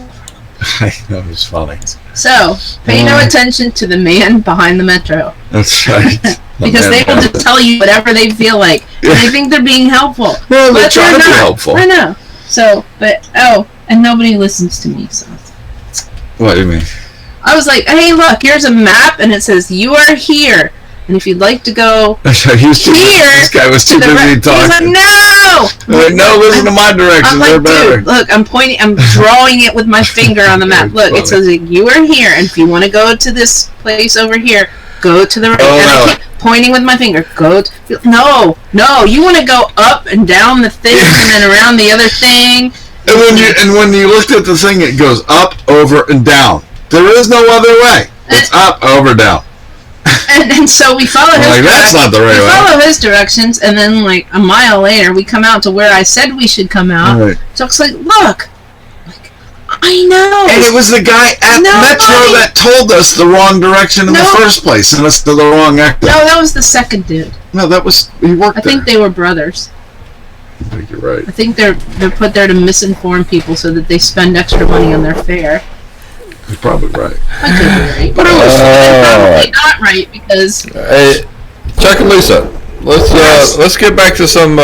I know, it was funny. So pay no attention to the man behind the metro, That's right. because they will just tell you whatever they feel like. Yeah. And they think they're being helpful. Well, they're But trying to be not. helpful. I know. So, and nobody listens to me. So What do you mean? I was like, hey, look, here's a map, and it says you are here, and if you'd like to go He was too busy. here, This guy was too to the busy He's like, talking. no. I'm like, no, listen to my directions. I'm They're like, better. dude, look, I'm pointing, I'm drawing it with my finger on the map. Very Look, it says like, you are here, and if you want to go to this place over here, go to the right. Oh, and no. I keep pointing with my finger. No, you want to go up and down the thing, and then around the other thing. And when you looked at the thing, it goes up, over, and down. There is no other way. It's up, over, down. And so we follow his Like, that's not the right we way. follow his directions, and then like a mile later, we come out to where I said we should come out. Right. Chuck's like, look, like, I know. And it was the guy at Metro that told us the wrong direction in the first place, and us to the wrong exit. No, that was the second dude. No, that was he worked I think they were brothers. I think you're right. I think they're put there to misinform people so that they spend extra money on their fare. You're probably right. I could be right, but probably not right because Hey, Chuck and Lisa, let's get back to something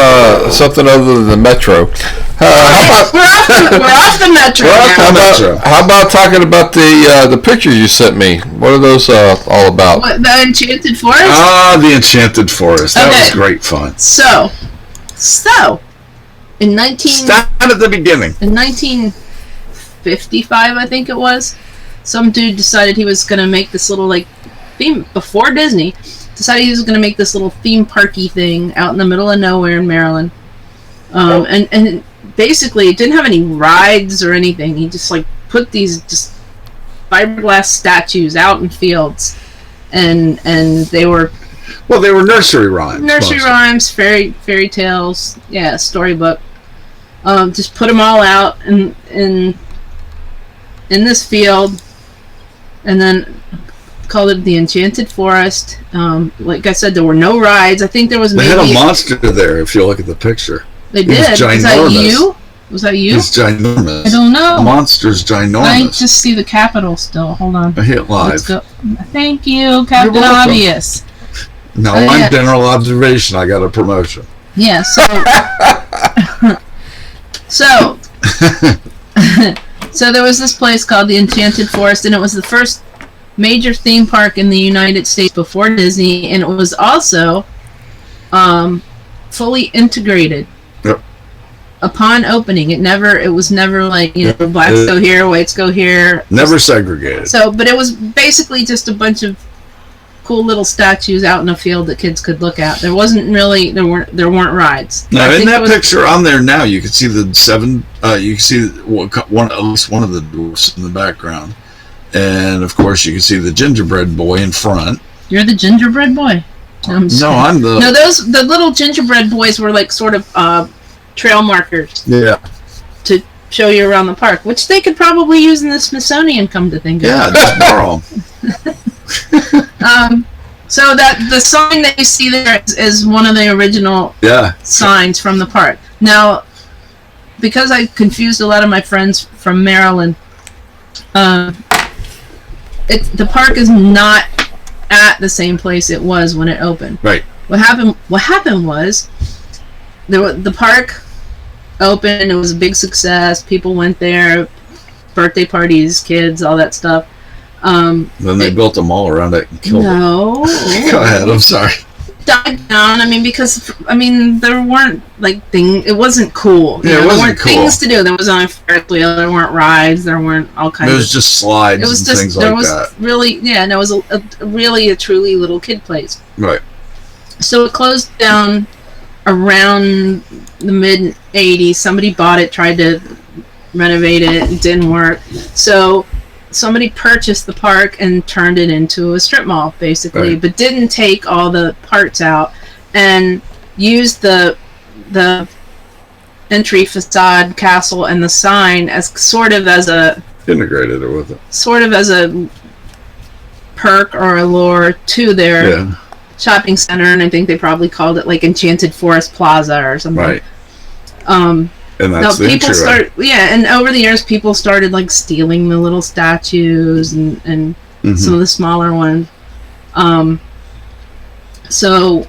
other than the metro. we're off the metro now. How about talking about the pictures you sent me? What are those all about? What, the Enchanted Forest? The Enchanted Forest. That was Okay. great fun. So, in 19 Start at the beginning. in 1955, I think it was, some dude decided he was gonna make this little like theme before Disney. Decided he was gonna make this little theme parky thing out in the middle of nowhere in Maryland. And basically, it didn't have any rides or anything. He just like put these just fiberglass statues out in fields, and they were Well, they were nursery rhymes. nursery mostly. rhymes, fairy tales, storybook. Just put them all out in this field, and then called it the Enchanted Forest. Like I said, there were no rides. I think there was They maybe had a monster there. If you look at the picture, they was did. Was that ginormous. you? Was that you? it's ginormous. I don't know. The monster's I ginormous. just see the Capitol still. Hold on. I hit Let's live. go. Thank you, Captain welcome. Obvious. No, Oh, yeah. I'm general observation. I got a promotion. Yeah, so so there was this place called the Enchanted Forest, and it was the first major theme park in the United States before Disney, and it was also fully integrated. Yep. Upon opening, it was never like, blacks go here, whites go here. Never segregated. So, but it was basically just a bunch of cool little statues out in a field that kids could look at. There weren't rides. Now, I in think that it was- picture on there now, you can see the seven. You can see at least one of the dwarfs in the background, and of course, you can see the gingerbread boy in front. You're the gingerbread boy. No, I'm just No, kidding. I'm the. No, the little gingerbread boys were like sort of trail markers Yeah, to show you around the park, which they could probably use in the Smithsonian. Come to think of yeah, it. just borrow 'em. So that the sign that you see there is one of the original Yeah, signs from the park. Now, because I confused a lot of my friends from Maryland, the park is not at the same place it was when it opened. right. What happened was the park opened. It was a big success. People went there, birthday parties, kids, all that stuff. Um, Then they built a mall around it and killed no. it. Go ahead. I'm sorry. Died down. Because there weren't it wasn't cool. Yeah, it there wasn't weren't cool. things to do. There was on a Ferris wheel. There weren't rides. There weren't all kinds. It was just slides and things there like was that. really it was a truly little kid place. Right. So it closed down around the mid '80s. Somebody bought it, tried to renovate it, it didn't work. So somebody purchased the park and turned it into a strip mall, basically, Right. but didn't take all the parts out and used the entry facade, castle, and the sign as sort of as a Integrated it with it. perk or a lure to their Yeah. shopping center, and I think they probably called it like Enchanted Forest Plaza or something. Right. And No, that's the people entryway. and over the years, people started like stealing the little statues and Mhm. some of the smaller ones. So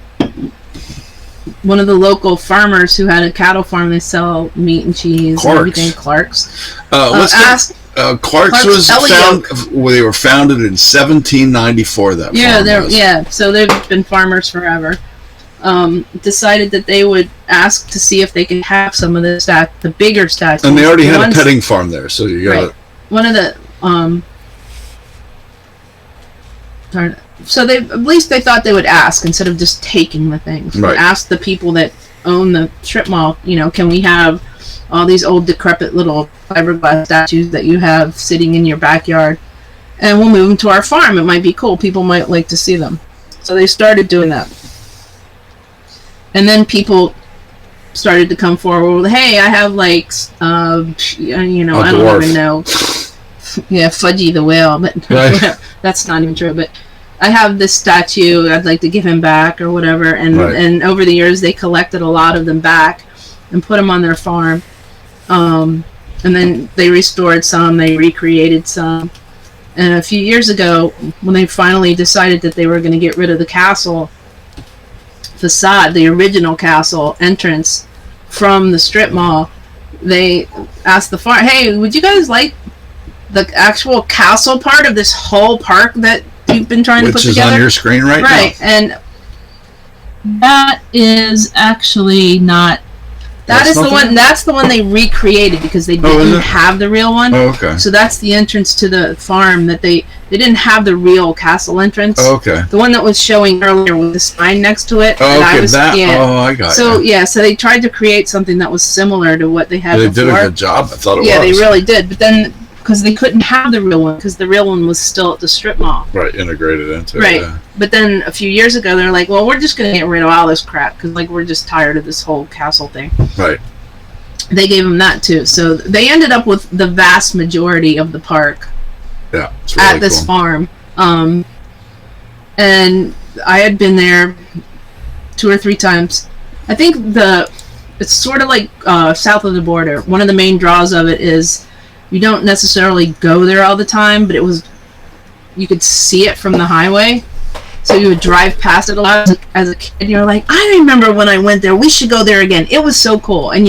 one of the local farmers who had a cattle farm, they sell meat and cheese Clark's. and everything. Clark's. Let's asked, Clark's Clark's was Elliott. they were founded in 1794. That farm was. so they've been farmers forever. Decided that they would ask to see if they could have some of the bigger statues. And they already The had a ones- petting farm there, so you got Right. One of the so at least they thought they would ask instead of just taking the things. Right. Ask the people that own the strip mall, can we have all these old decrepit little fiberglass statues that you have sitting in your backyard, and we'll move them to our farm. It might be cool. People might like to see them. So they started doing that. And then people started to come forward with, hey, I have I don't dwarf. even know. Yeah, Fudgy the whale, but Right. that's not even true. But I have this statue, I'd like to give him back or whatever. And Right. and over the years, they collected a lot of them back and put them on their farm. And then they restored some, they recreated some. And a few years ago, when they finally decided that they were going to get rid of the castle facade, the original castle entrance from the strip mall, they asked the farm, hey, would you guys like the actual castle part of this whole park that you've been trying to put which is together? on your screen right now. And that is actually not. That's not there? That's the one they recreated because they Oh, is didn't it? have the real one. Oh, okay. So that's the entrance to the farm that they didn't have the real castle entrance. Oh, okay. The one that was showing earlier with the sign next to it. Oh, that okay. yeah. Oh, I got So you. so they tried to create something that was similar to what they had They before. did a good job. I thought it Yeah, was. they really did. But then because they couldn't have the real one because the real one was still at the strip mall. Right, integrated into Right. it. Yeah. But then a few years ago, they're like, well, we're just going to get rid of all this crap because we're just tired of this whole castle thing. Right. They gave them that too. So they ended up with the vast majority of the park Yeah. It's really at this cool. farm. And I had been there 2 or 3 times. I think it's sort of like south of the border. One of the main draws of it is you don't necessarily go there all the time, but you could see it from the highway. So you would drive past it a lot as a kid. You're like, I remember when I went there. We should go there again. It was so cool. And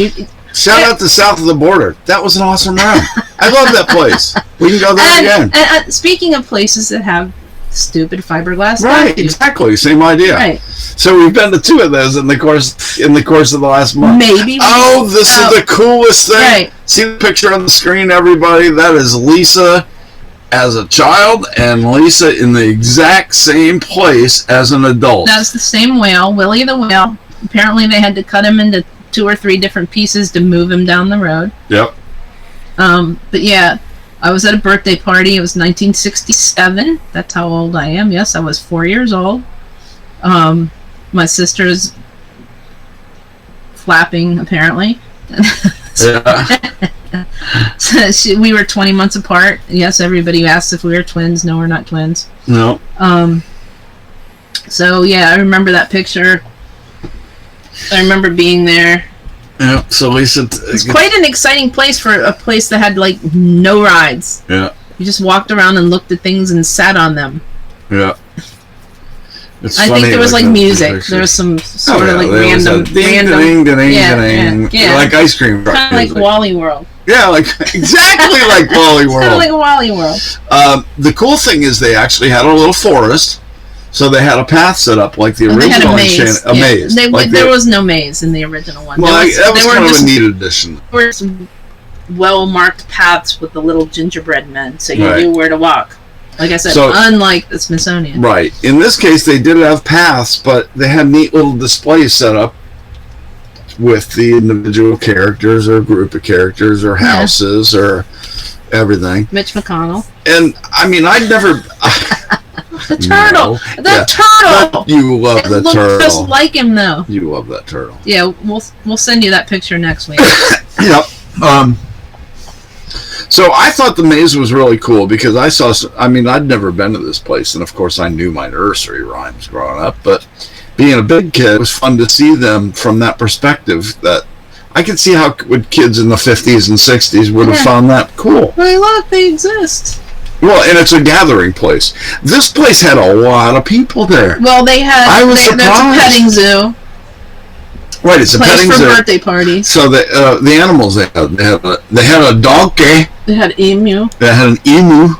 Shout out to South of the Border. That was an awesome round. I love that place. We can go there again. And speaking of places that have stupid fiberglass Right, statues. exactly. Same idea. Right. So we've been to 2 of those in the course of the last month. Maybe. Oh, this is the coolest thing. Right. See the picture on the screen, everybody? That is Lisa as a child and Lisa in the exact same place as an adult. That's the same whale, Willie the whale. Apparently they had to cut him into 2 or 3 different pieces to move him down the road. Yep. But yeah, I was at a birthday party. It was 1967. That's how old I am. Yes, I was 4 years old. My sister's flapping, apparently. Yeah. So we were 20 months apart. Yes, everybody asked if we were twins. No, we're not twins. No. So yeah, I remember that picture. I remember being there. Yeah. So Lisa. It's quite an exciting place for a place that had like no rides. Yeah. You just walked around and looked at things and sat on them. Yeah. It's I funny, think there was like the music. pictures. There was some sort Oh, of yeah, like there was random, a ding, ding, ding, yeah, ding, yeah. like ice cream truck kind of like music. Wally World. Yeah, like exactly like Wally It's kind of World. like a Wally World. The cool thing is they actually had a little forest, so they had a path set up like the And they had original a maze. A maze. Like there was no maze in the original one. well, that was they were kind of just a neat addition. there were some well-marked paths with the little gingerbread men, so you Right. knew where to walk. Like I said, So- unlike the Smithsonian. Right. In this case, they did have paths, but they had neat little displays set up with the individual characters or group of characters or Yeah. houses or everything. Mitch McConnell. And I mean, I'd never. The turtle! No. The Yeah. turtle! You love It the looked turtle. just like him, though. You love that turtle. Yeah, we'll send you that picture next week. Yep. So I thought the maze was really cool because I mean, I'd never been to this place, and of course I knew my nursery rhymes growing up, but being a big kid, it was fun to see them from that perspective. That I could see how kids in the 50s and 60s would have Yeah. found that cool. Hey, look, they exist. Well, and it's a gathering place. This place had a lot of people there. Well, they had. I was That's a surprised. petting zoo. Right, it's a Place petting for zoo. birthday parties. So the animals they had a donkey, They had emu. they had an emu.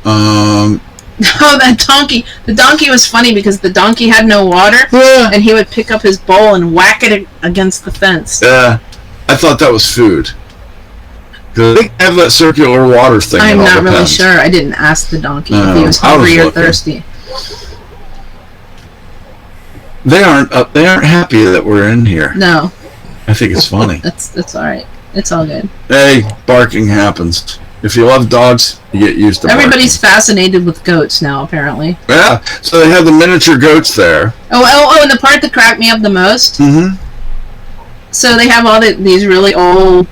Oh, that donkey. The donkey was funny because the donkey had no water, Yeah. and he would pick up his bowl and whack it against the fence. I thought that was food. 'Cause they have that circular water thing. I'm in all not the really pens. sure. I didn't ask the donkey if No, he was I was hungry or looking. thirsty. They aren't happy that we're in here. No, I think it's funny. that's all right. It's all good. Hey, barking happens. If you love dogs, you get used to barking. Everybody's fascinated with goats now, apparently. Yeah. So they have the miniature goats there. Oh, and the part that cracked me up the most. Mm-hmm. So they have all these really old,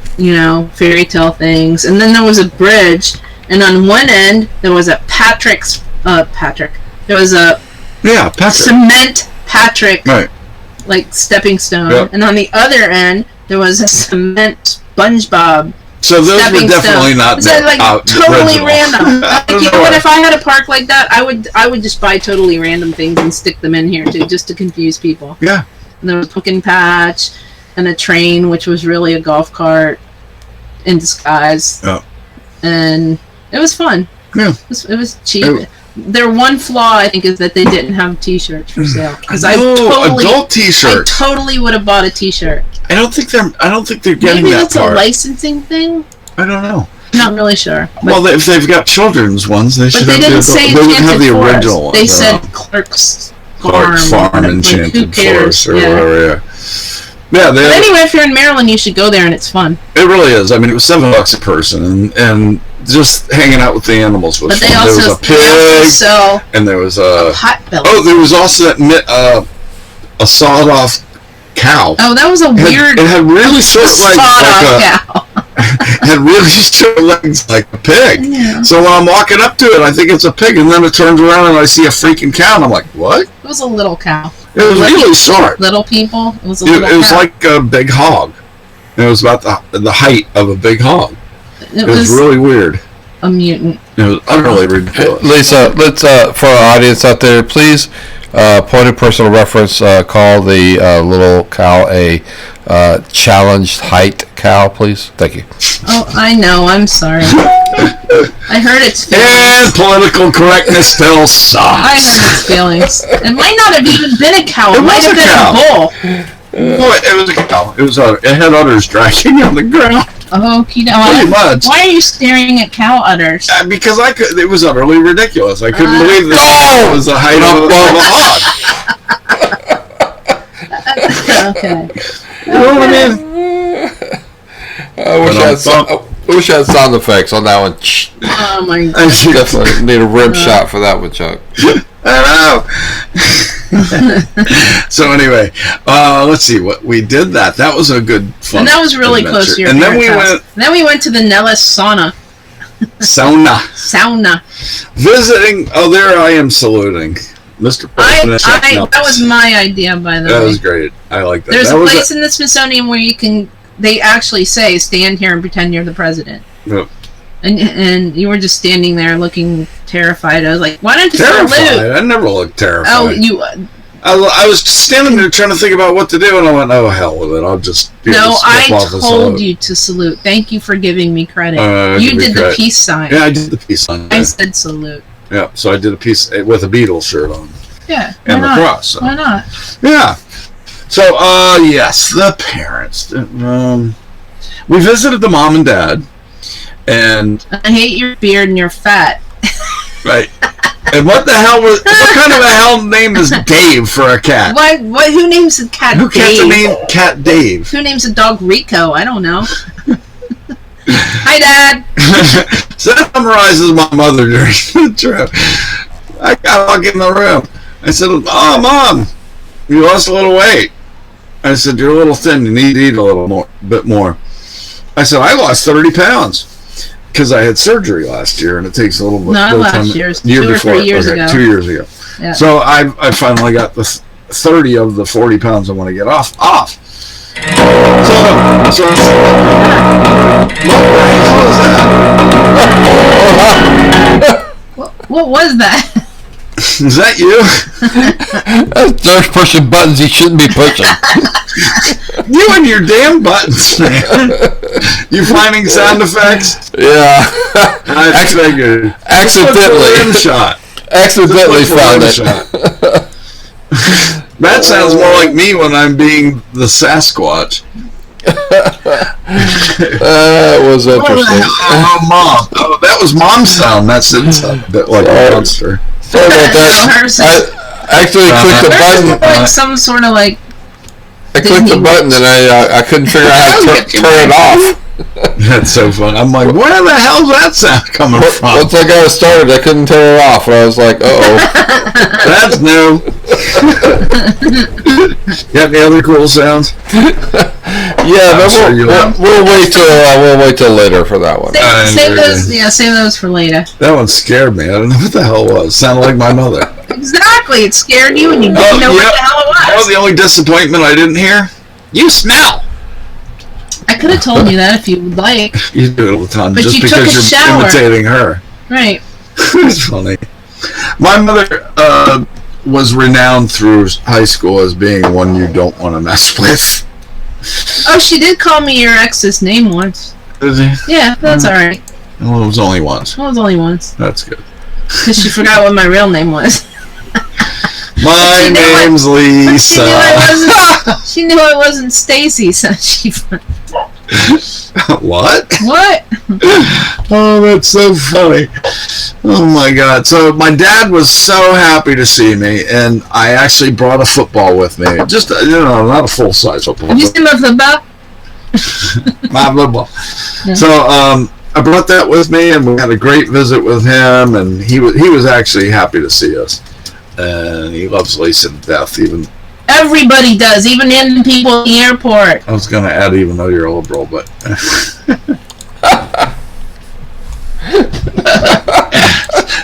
fairy tale things, and then there was a bridge, and on one end there was a there was a Yeah, Patrick. cement Patrick, Right. like stepping stone, Yep. and on the other end there was a cement SpongeBob So those were stepping definitely stone. not So, like, totally original. random. I Like, don't you know know what? why. If I had a park like that, I would just buy totally random things and stick them in here too, just to confuse people. Yeah. And there was a pumpkin patch and a train, which was really a golf cart in disguise. Oh. And it was fun. Yeah. It was cheap. It- Their one flaw, I think, is that they didn't have T-shirts for sale. Because I adult I T-shirts. totally would have bought a T-shirt. I don't think they're getting Maybe that that's part. a licensing thing. I don't know. Not really sure. But, Well, if they've got children's ones, they but should they have didn't the say they wouldn't have Enchanted the Forest. original ones. They I said don't know. Clark's Clark Farm Like, Enchanted who cares? Forest or Yeah. whatever. Yeah. Yeah, But anyway, if you're in Maryland, you should go there, and it's fun. it really is. I mean, it was $7 a person, and just hanging out with the animals was But fun. they also, There was a they also pig, sell and there was a potbelly. there was also a sawed-off cow. Oh, that was a weird It had really short legs, sawed-off cow. had really short legs like a pig. Yeah. So when I'm walking up to it, I think it's a pig, and then it turns around and I see a freaking cow, and I'm like, what? It was a little cow. It was really short. Little people. It was a It little was cow. like a big hog. And it was about the height of a big hog. it It was was really weird. a mutant. It was utterly Hey, ridiculous. Lisa, let's for our audience out there, please point of personal reference. Call the little cow a challenged height cow, please. Thank you. Oh, I know. I'm sorry. I hurt its And feelings. political correctness still I sucks. hurt its feelings. It might not have even been a cow. It, It might was have a been cow. a bull. Boy, it was a cow. It had udders dragging on the ground. Oh, Pretty much. Why are you staring at cow udders? Because it was utterly ridiculous. I couldn't believe that it was the height of a hog. Okay. You know what I mean? I wish I had sound effects on that one. Oh my god. Definitely need a rim shot for that one, Chuck. I know. So anyway, let's see what we did. That was a good fun. And that was really adventure. close to your And then we parents' house. went Then we went to the Nellis sauna sauna. visiting. Oh, there I am saluting, Mr. President. That was my idea, by the That way. was great. I like that. There's that a was place in the Smithsonian where they actually say, stand here and pretend you're the president. Yep. And you were just standing there looking terrified. I was like, why don't you terrified. salute? I never looked terrified. Oh, I was standing there trying to think about what to do, and I went, "Oh hell with it! I'll just No, I slip off the told salute." you to salute. Thank you for giving me credit. You give me did the credit. peace sign. Yeah, I did the peace sign. I said salute. Yeah, so I did a piece with a Beatles shirt on Yeah. and why the not? cross. So. Why not? Yeah. So, yes, the parents. We visited the mom and dad, and I hate your beard and you're fat. right. And what the hell was? What kind of a hell name is Dave for a cat? What? Who names a cat Who Dave? gets the name Cat Dave? Who names a dog Rico? I don't know. Hi, Dad. So that summarizes my mother during the trip. I got walk in the room. I said, "Oh, Mom, you lost a little weight." I said, "You're a little thin. You need to eat a little bit more." I said, "I lost 30 pounds because I had surgery last year, and it takes a little bit." Not of last time. year. Year 2 or before. 3 years Okay, ago. 2 years ago. Yeah. So I finally got the 30 of the 40 pounds I want to get off. So what the hell is that? What was that? Is that you? That's Dirk pushing buttons he shouldn't be pushing. You and your damn buttons, man. You finding sound effects? Yeah. I figured. Accidentally. Shot. Accidentally found it. That sounds more like me when I'm being the Sasquatch. That was interesting. Oh, Mom. Oh, that was Mom's sound. That sounds a bit like a monster. Sorry about that. Hers I actually clicked the Hers is button. like some sort of like. I clicked the button and I couldn't figure out how to turn it off. That's so fun. I'm like, where the hell's that sound coming from? Once I got it started, I couldn't turn it off. And I was like, uh-oh. That's new. Got any other cool sounds? Yeah, but sure you we'll wait till later for that one. Save those. Yeah, save those for later. That one scared me. I don't know what the hell it was. Sounded like my mother. Exactly. It scared you, and you didn't know what the hell it Oh, was. the only disappointment I didn't hear? You smell. I could have told you that if you would like. You do it all the time But just you took because a you're shower. imitating her. Right. It's funny. My mother was renowned through high school as being one you don't want to mess with. Oh, she did call me your ex's name once. Yeah, that's all right. Well, it was only once. Well, it was only once. That's good. Because she forgot what my real name was. My She knew name's Lisa. She knew I wasn't Stacy, so she. What? What? Oh, that's so funny. Oh my God. So my dad was so happy to see me, and I actually brought a football with me. Just, not a full-size football. Have you seen my football? My football. Yeah. So, I brought that with me, and we had a great visit with him, and he was actually happy to see us. And he loves Lisa to death, even. Everybody does, even in people in the airport. I was going to add even though you're a liberal, but...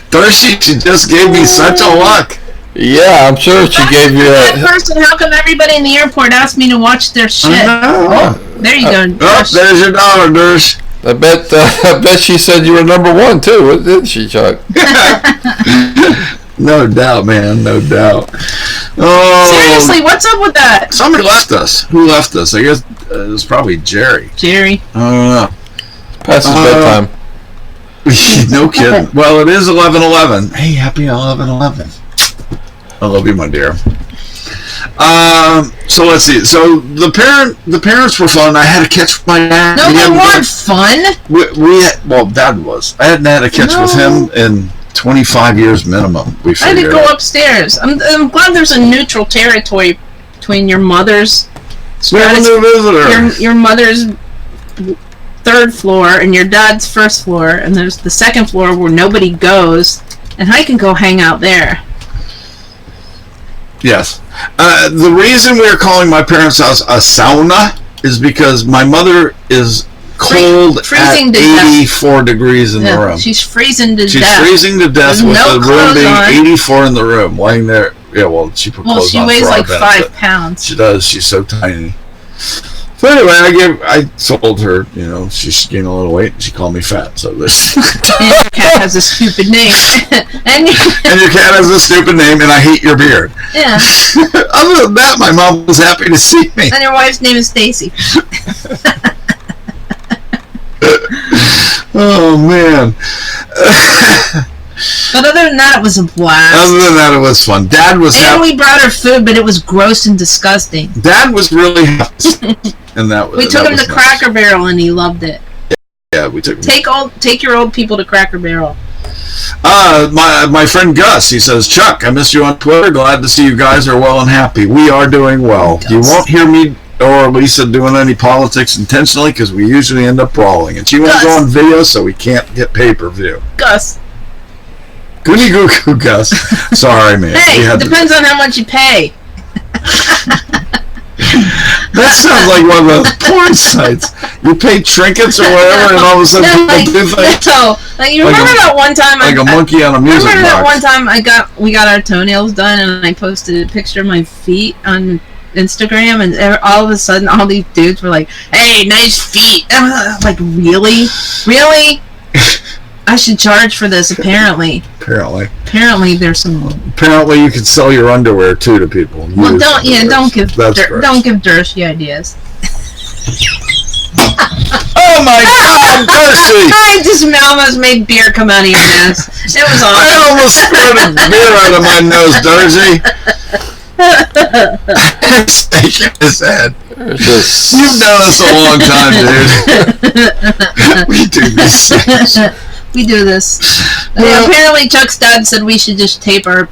Darcy, she just gave me such a look. Yeah, I'm sure she gave you That a... person, how come everybody in the airport asked me to watch their shit? Oh, There you go. oh, there's your dollar, Darcy. I bet she said you were number one, too, didn't she, Chuck? No doubt, man. No doubt. Oh, Seriously, what's up with that? somebody left us. Who left us? I guess it was probably Jerry. Jerry. I don't know. Past his bedtime. No kidding. Well, it is 11:11. Hey, happy 11:11. I love you, my dear. So let's see. So the parents were fun. I had to catch my dad. No, they weren't fun. Well, Dad was. I hadn't had a catch with him in 25 years minimum. We I had to figured go out. upstairs. I'm glad there's a neutral territory between your mother's We have a new visitor. your mother's third floor and your dad's first floor, and there's the second floor where nobody goes, and I can go hang out there. Yes. The reason we are calling my parents' house a sauna is because my mother is cold freezing at to death. 84 degrees in the room. She's freezing to She's death. freezing to death With with no the room clothes being on. 84 in the room, laying there. Yeah, well, she put Well, clothes she on weighs for our like benefit. 5 pounds. She does. She's so tiny. So anyway, I told her, she's gaining a little weight, and she called me fat. So this. And your cat has a stupid name. and your cat has a stupid name, and I hate your beard. Yeah. Other than that, my mom was happy to see me. And your wife's name is Stacy. Oh man. But other than that, it was a blast. Other than that, it was fun. Dad was and we brought her food, but it was gross and disgusting. Dad was really happy. And that was. We took him to Cracker Barrel, and he loved it. Yeah, we took him. Take your old people to Cracker Barrel. My friend Gus, he says, Chuck, I miss you on Twitter. Glad to see you guys are well and happy. We are doing well. Gus. You won't hear me or Lisa doing any politics intentionally because we usually end up brawling. And she won't go on video, so we can't get pay-per-view. Gus. Goody goo goo, Gus. Sorry, man. Hey, it depends on how much you pay. That sounds like one of those porn sites. You pay trinkets or whatever, and all of a sudden people do things. No, like you remember that one time? Like a monkey on a music box. Remember that one time we got our toenails done, and I posted a picture of my feet on Instagram, and all of a sudden, all these dudes were like, "Hey, nice feet." And I'm like, really? I should charge for this. Apparently, there's some. Apparently, you can sell your underwear too to people. Well, don't give Dershey ideas. Oh my God, Dershey! I just almost made beer come out of your nose. It was awesome. I almost squirted beer out of my nose, Dershey. Shaking his head. You've known us a long time, dude. We do these things. We do this. Apparently, Chuck's dad said we should just tape our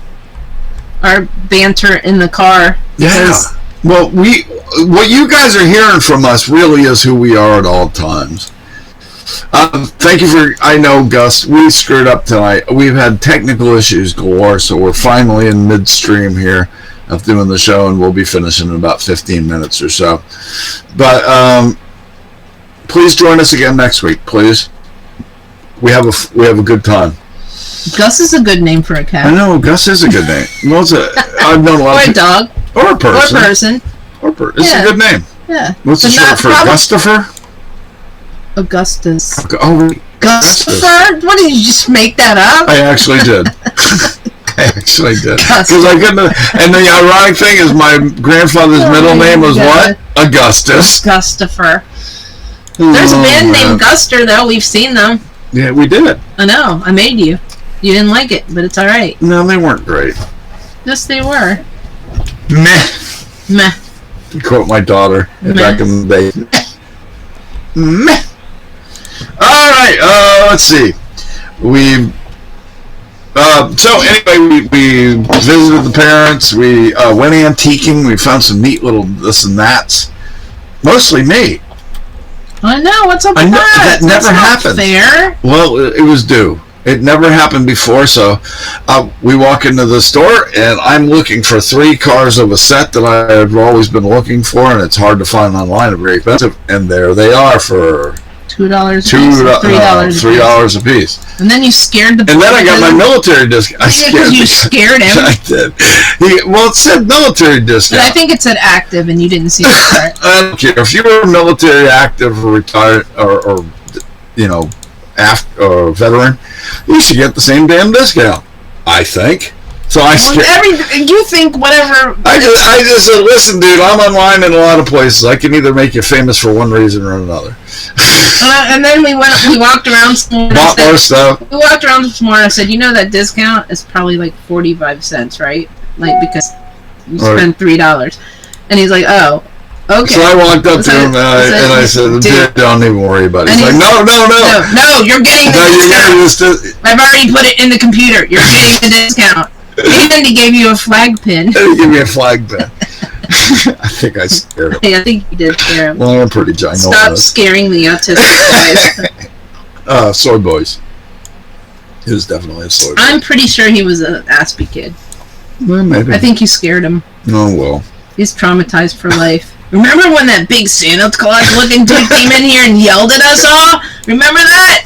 banter in the car. Yeah. Well, what you guys are hearing from us really is who we are at all times. Thank you I know, Gus, we screwed up tonight. We've had technical issues galore, so we're finally in midstream here of doing the show, and we'll be finishing in about 15 minutes or so. But please join us again next week, please. We have a good time. Gus is a good name for a cat. I know, Gus is a good name. Well, I've known a lot or a dog. Or a person. It's a good name. Yeah. What's the short for? Gustafer? Augustus. Oh, Gustafer? What, did you just make that up? I actually did. Because I couldn't. And the ironic thing is my grandfather's middle name was what? Augustus. Gustafer. There's a band named Guster, though. We've seen them. Yeah, we did. I know. I made you. You didn't like it, but it's all right. No, they weren't great. Yes, they were. Meh. To quote my daughter back in the day. Meh. All right. Let's see. So anyway, we visited the parents. We went antiquing. We found some neat little this and that's. Mostly me. I know. What's up with that? That never happened. Fair. Well, it was due. It never happened before, so we walk into the store, and I'm looking for 3 cars of a set that I've always been looking for, and it's hard to find online. They're very expensive, and there they are for $2 $3 a piece. And then you scared the boy. And then I got my military discount. You scared him. I did. It said military discount. But I think it said active, and you didn't see it. I don't care. If you were military active or retired or veteran, you should get the same damn discount, I think. So you think whatever. I just said, listen, dude, I'm online in a lot of places. I can either make you famous for one reason or another. And then we walked around some more. Bought more stuff. We walked around some more. I said, that discount is probably like 45 cents, right? Like, because you spend $3. And he's like, oh. Okay. So I walked up to him and I said, dude, don't even worry about it. He's like, no, you're getting the discount. I've already put it in the computer. You're getting the discount. And he gave you a flag pin. He gave me a flag pin. I think I scared him. Yeah, I think you did scare him. Well, I'm pretty ginormous. Stop scaring the autistic boys. Soy boys. He was definitely a soy boy. I'm pretty sure he was an Aspie kid. Well, maybe. I think you scared him. Oh, well. He's traumatized for life. Remember when that big Santa Claus looking dude came in here and yelled at us all? Remember that?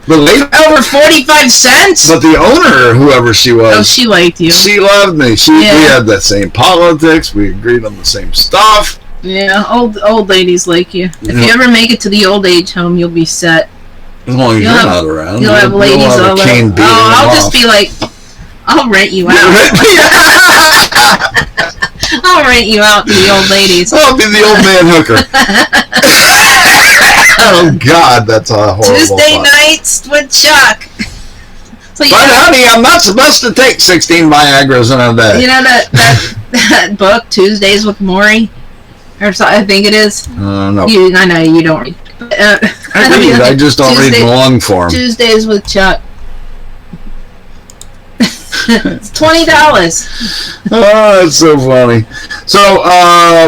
Over 45 cents? But the owner, whoever she was... Oh, she liked you. She loved me. We had the same politics. We agreed on the same stuff. Yeah, old ladies like you. If you ever make it to the old age home, you'll be set. As long as you're not around. You'll have ladies have all a cane over. beating Oh, I'll them just off. be like, I'll rent you out. I'll rent you out to the old ladies. I'll be the old man hooker. Oh, God, that's a horrible Tuesday thought. nights with Chuck. So you But know, honey, I'm not supposed to take 16 Viagra's in a day. you know that book Tuesdays with Maury, or so I think it is. No. I know you don't read. I just don't read long form. Tuesdays with Chuck. It's $20. Oh, that's so funny. So,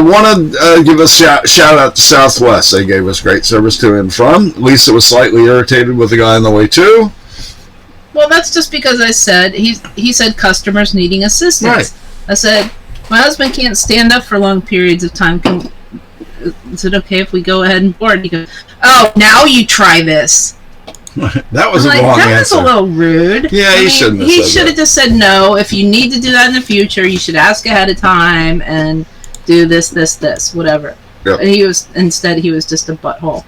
want to give a shout out to Southwest. They gave us great service to and from. Lisa was slightly irritated with the guy on the way too. Well, that's just because I said he said customers needing assistance. Right. I said my husband can't stand up for long periods of time. Is it okay if we go ahead and board? He goes, "Oh, now you try this." That was I'm a like, wrong that answer. was a little rude. Yeah, he shouldn't have He said should that. have just said no. If you need to do that in the future, you should ask ahead of time and do this, whatever. Yep. And instead he was just a butthole.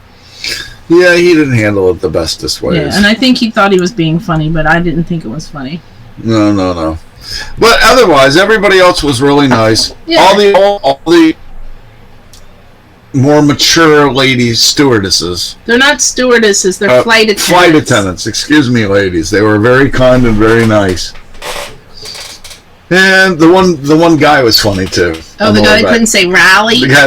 Yeah, he didn't handle it the bestest ways. Yeah, and I think he thought he was being funny, but I didn't think it was funny. No. But otherwise, everybody else was really nice. Yeah. All the more mature ladies, stewardesses. They're not stewardesses; they're flight attendants. Flight attendants, excuse me, ladies. They were very kind and very nice. And the one guy was funny too. Oh, the guy who couldn't say rally. The guy,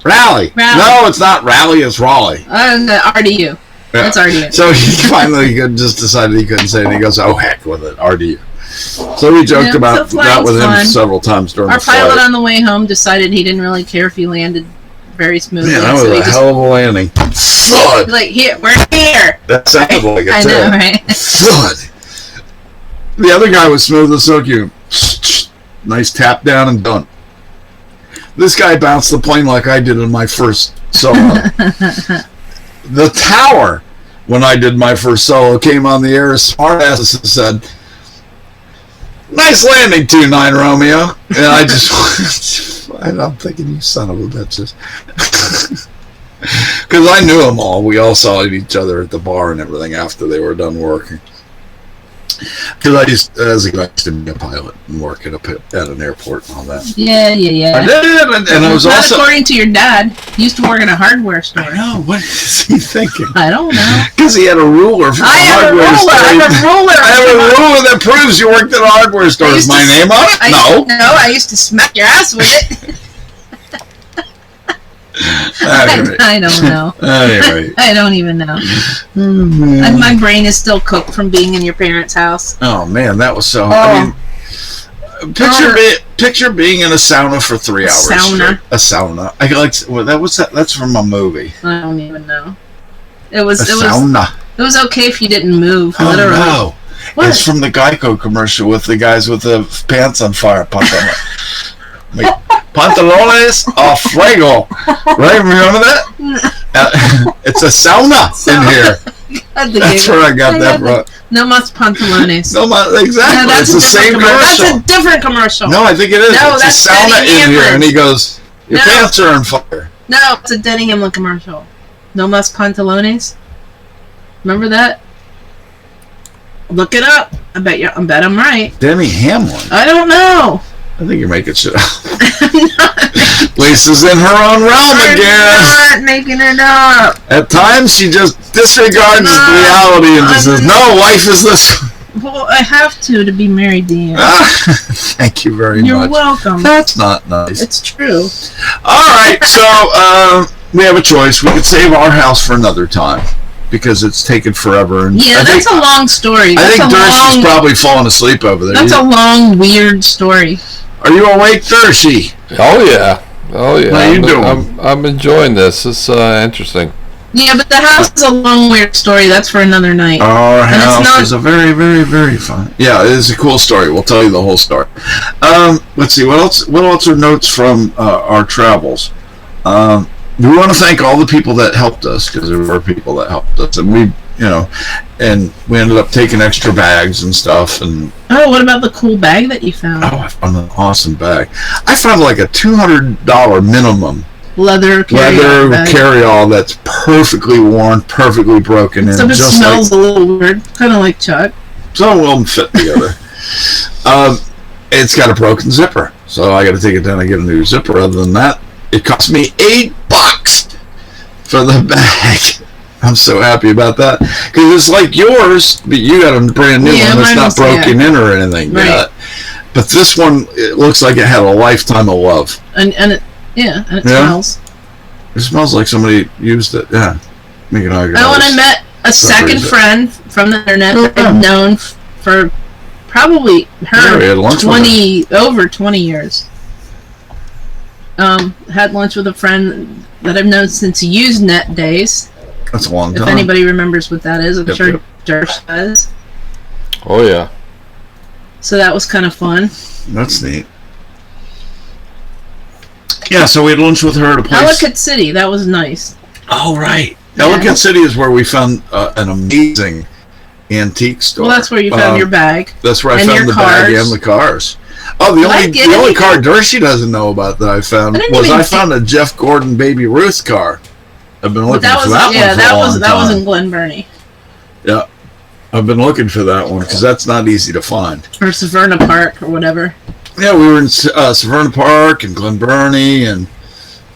Raleigh. No, it's not Raleigh. It's Raleigh. RDU. Yeah. That's RDU. So he finally just decided he couldn't say it. And he goes, "Oh heck with it, RDU." So we joked about so that with him flying's fun. several times during Our the flight. pilot on the way home decided he didn't really care if he landed very smoothly. Yeah, that was so he a hell of a landing. Thud. like, here, we're here. That sounded like it I too. know, right? Thud. The other guy was smooth as silky. Nice tap down and done. This guy bounced the plane like I did in my first solo. The tower, when I did my first solo, came on the air. Smart asses and said, "Nice landing, 2-9 Romeo." And I just, I'm thinking, you son of a bitches. Because I knew them all. We all saw each other at the bar and everything after they were done working. Because I used, as a guy, used to be a pilot and work at an airport and all that. Yeah. I did, and I was Not also. according to your dad. He used to work in a hardware store. I know, what is he thinking? I don't know. Because he had a ruler from I a have a hardware ruler. store. I have a ruler. I have a ruler that proves you worked at a hardware store. Is my name on it? No. No, I used to smack your ass with it. Anyway. I don't know. Anyway. I don't even know. Oh, man. And my brain is still cooked from being in your parents' house. Oh, man, that was so. Oh. I mean, picture being in a sauna for 3 hours. Sauna. Straight. A sauna. I like. Well, that's from a movie. I don't even know. It was Sauna. it was okay if you didn't move. Oh Literally. no! What? It's from the Geico commercial with the guys with the pants on fire. Pantalones a fuego. Right? Remember that? It's a sauna in here. That's where I got that from. No mas pantalones. No, exactly. No, It's the same commercial. That's a different commercial. No, I think it is. No, it's that's a sauna Denny in here, Hamlin. and he goes, "Your No. pants are on fire." No, it's a Denny Hamlin commercial. No mas pantalones. Remember that? Look it up. I bet I'm right. Denny Hamlin. I don't know. I think you're making shit up. Lisa's in her own realm I'm again. not making it up. At times, she just disregards No, reality and just I'm says, not. "No, life is this." Well, I have to be married to you. Thank you very You're much. welcome. That's not nice. It's true. All right, so we have a choice. We could save our house for another time because it's taken forever. And Yeah, that's a long story. I think Dersh is probably falling asleep over there. That's a long, weird story. Are you awake, Dershy? Oh yeah. How you doing? I'm enjoying this. It's interesting. Yeah, but the house is a long, weird story. That's for another night. Our And it's house not- is a very, very, very fun. Yeah, it is a cool story. We'll tell you the whole story. Let's see, what else? What else are notes from our travels? We want to thank all the people that helped us, because there were people that helped us, and we and we ended up taking extra bags and stuff. And Oh, what about the cool bag that you found? I found an awesome bag. I found like a $200 minimum Leather leather bag. carry-all that's perfectly worn, perfectly broken, Except and it just smells a little weird, kind of like Chuck. some of them fit together. It's got a broken zipper, so I got to take it down and get a new zipper. Other than that, it cost me $8 for the bag. I'm so happy about that because it's like yours, but you got a brand new Yeah, one that's mine not was- broken in or anything Right. yet. But this one, it looks like it had a lifetime of love. And it Yeah. smells. It smells like somebody used it. Yeah, make it all Oh, and I met a second friend from the internet that Yeah. I've known for probably Yeah, we had lunch with over 20 years. Had lunch with a friend that I've known since Usenet days. That's a long If time. anybody remembers what that is, I'm Yep, sure yep. Dirk does. Oh yeah. So that was kind of fun. That's neat. Yeah, so we had lunch with her at a place. Ellicott City, that was nice. Oh, right. Yeah. Ellicott City is where we found an amazing antique store. Well, that's where you found your bag. That's where I and found your the bag cars. and the cars. Oh, the Did I only get the only anything? car Dershey doesn't know about that I found I didn't was even I see- found a Jeff Gordon Baby Ruth car. I've been But looking that for was that one for that a long was that was time. in Glen Burnie Yeah, I've been looking for that one because that's not easy to find. or Severna Park or whatever. Yeah, we were in Severna Park and Glen Burnie and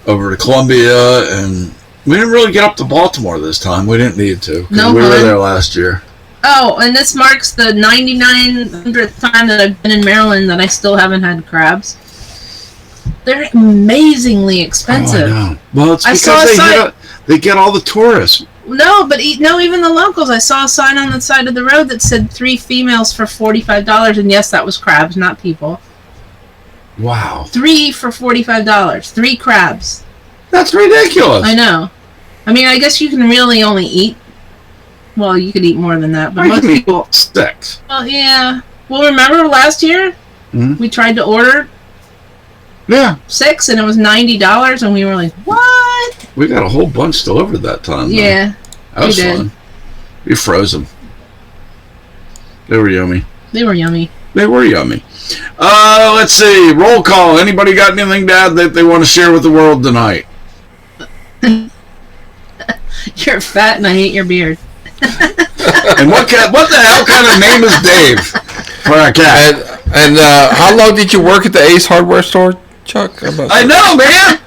over to Columbia, and we didn't really get up to Baltimore this time. We didn't need to. 'Cause No we were fun. there last year. Oh, and this marks the 9900th time that I've been in Maryland that I still haven't had crabs. They're amazingly expensive. Oh, I know. Well, it's I saw because a sign- they get all the tourists. No, but even the locals. I saw a sign on the side of the road that said 3 females for $45, and yes, that was crabs, not people. Wow, 3 for $45. 3 crabs. that's ridiculous. I know. I mean, I guess you can really only eat. Well, you could eat more than that, but I most can eat people. 6. Well, yeah. Well, remember last year Mhm. we tried to order Yeah, 6 and it was $90, and we were like, "What?" we got a whole bunch delivered that time. though. Yeah, that was we did. fun. We froze them. They were yummy. they were yummy. They were yummy. Let's see. Roll call. Anybody got anything to add that they want to share with the world tonight? You're fat, and I hate your beard. And what the hell kind of name is Dave for a cat? And how long did you work at the Ace Hardware store, Chuck? I know, man.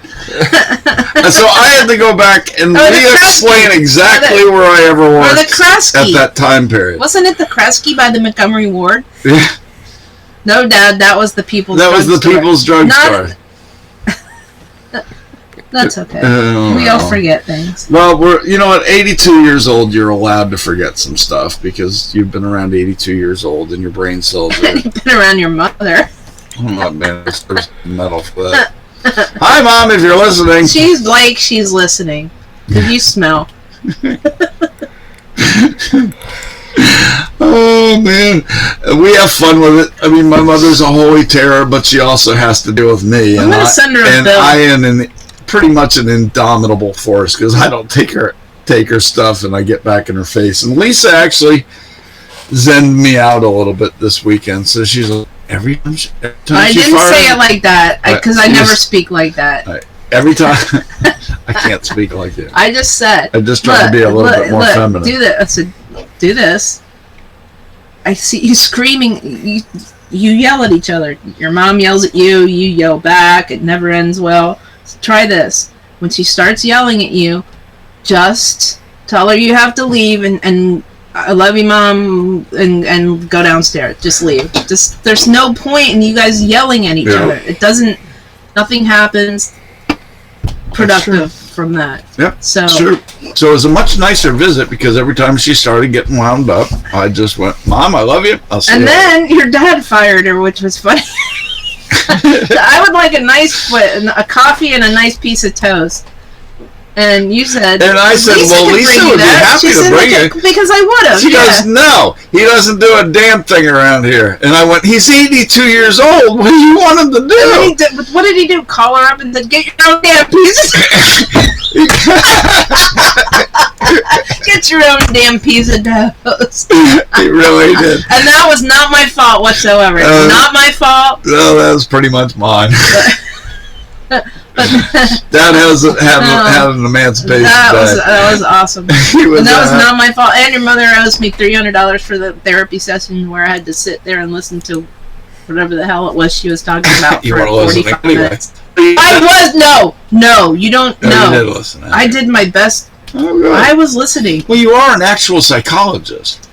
And so I had to go back and the re-explain Kresge. exactly where I ever Or the worked Kresge. at that time period. Wasn't it the Kresge by the Montgomery Ward? Yeah, No, Dad, that was the People's that was the Drugstore. People's Drugstore. That's okay. Oh, We all well. forget things. Well, at 82 years old, you're allowed to forget some stuff because you've been around 82 years old and your brain cells are. You've been around your mother. I'm not man. There's metal for that. Hi, Mom, if you're listening. She's listening. Did you smell? Oh man, we have fun with it. I mean, my mother's a holy terror, but she also has to deal with me. I'm gonna send her a and bill. I am pretty much an indomitable force because I don't take her stuff, and I get back in her face. And Lisa actually zenned me out a little bit this weekend, so she's like, every time I she didn't farted- say it like that because I Yes. never speak like that. Every time I can't speak like that. I just said. I just try to be a little bit more feminine. Do this. I said, do this. I see you screaming. You yell at each other. Your mom yells at you. You yell back. It never ends well. So try this. When she starts yelling at you, just tell her you have to leave and I love you, Mom, and go downstairs. Just leave. Just there's no point in you guys yelling at each Yeah. other. It doesn't. Nothing happens productive from that. Yep. So. Sure. So it was a much nicer visit because every time she started getting wound up, I just went, "Mom, I love you. I'll see And you." then your dad fired her, which was funny. I would like a coffee and a nice piece of toast. And you said, And I said, well, could Lisa bring you would be that. happy She to said, bring "Look, it." because I would have. She goes, "No, he doesn't do a damn thing around here." And I went, "He's 82 years old. What do you want him to What did he do? Call her up and said, "Get your own damn piece." Get your own damn pizza toast. He really did. And that was not my fault whatsoever. Not my fault. No, that was pretty much mine. Dad had an emancipation that was awesome. And that was not not my fault. And your mother owes me $300 for the therapy session where I had to sit there and listen to whatever the hell it was she was talking about You for weren't listening 45 anyway. minutes. I was no, you don't No, know. you did listen. I did my best. Oh, good. I was listening. Well, you are an actual psychologist,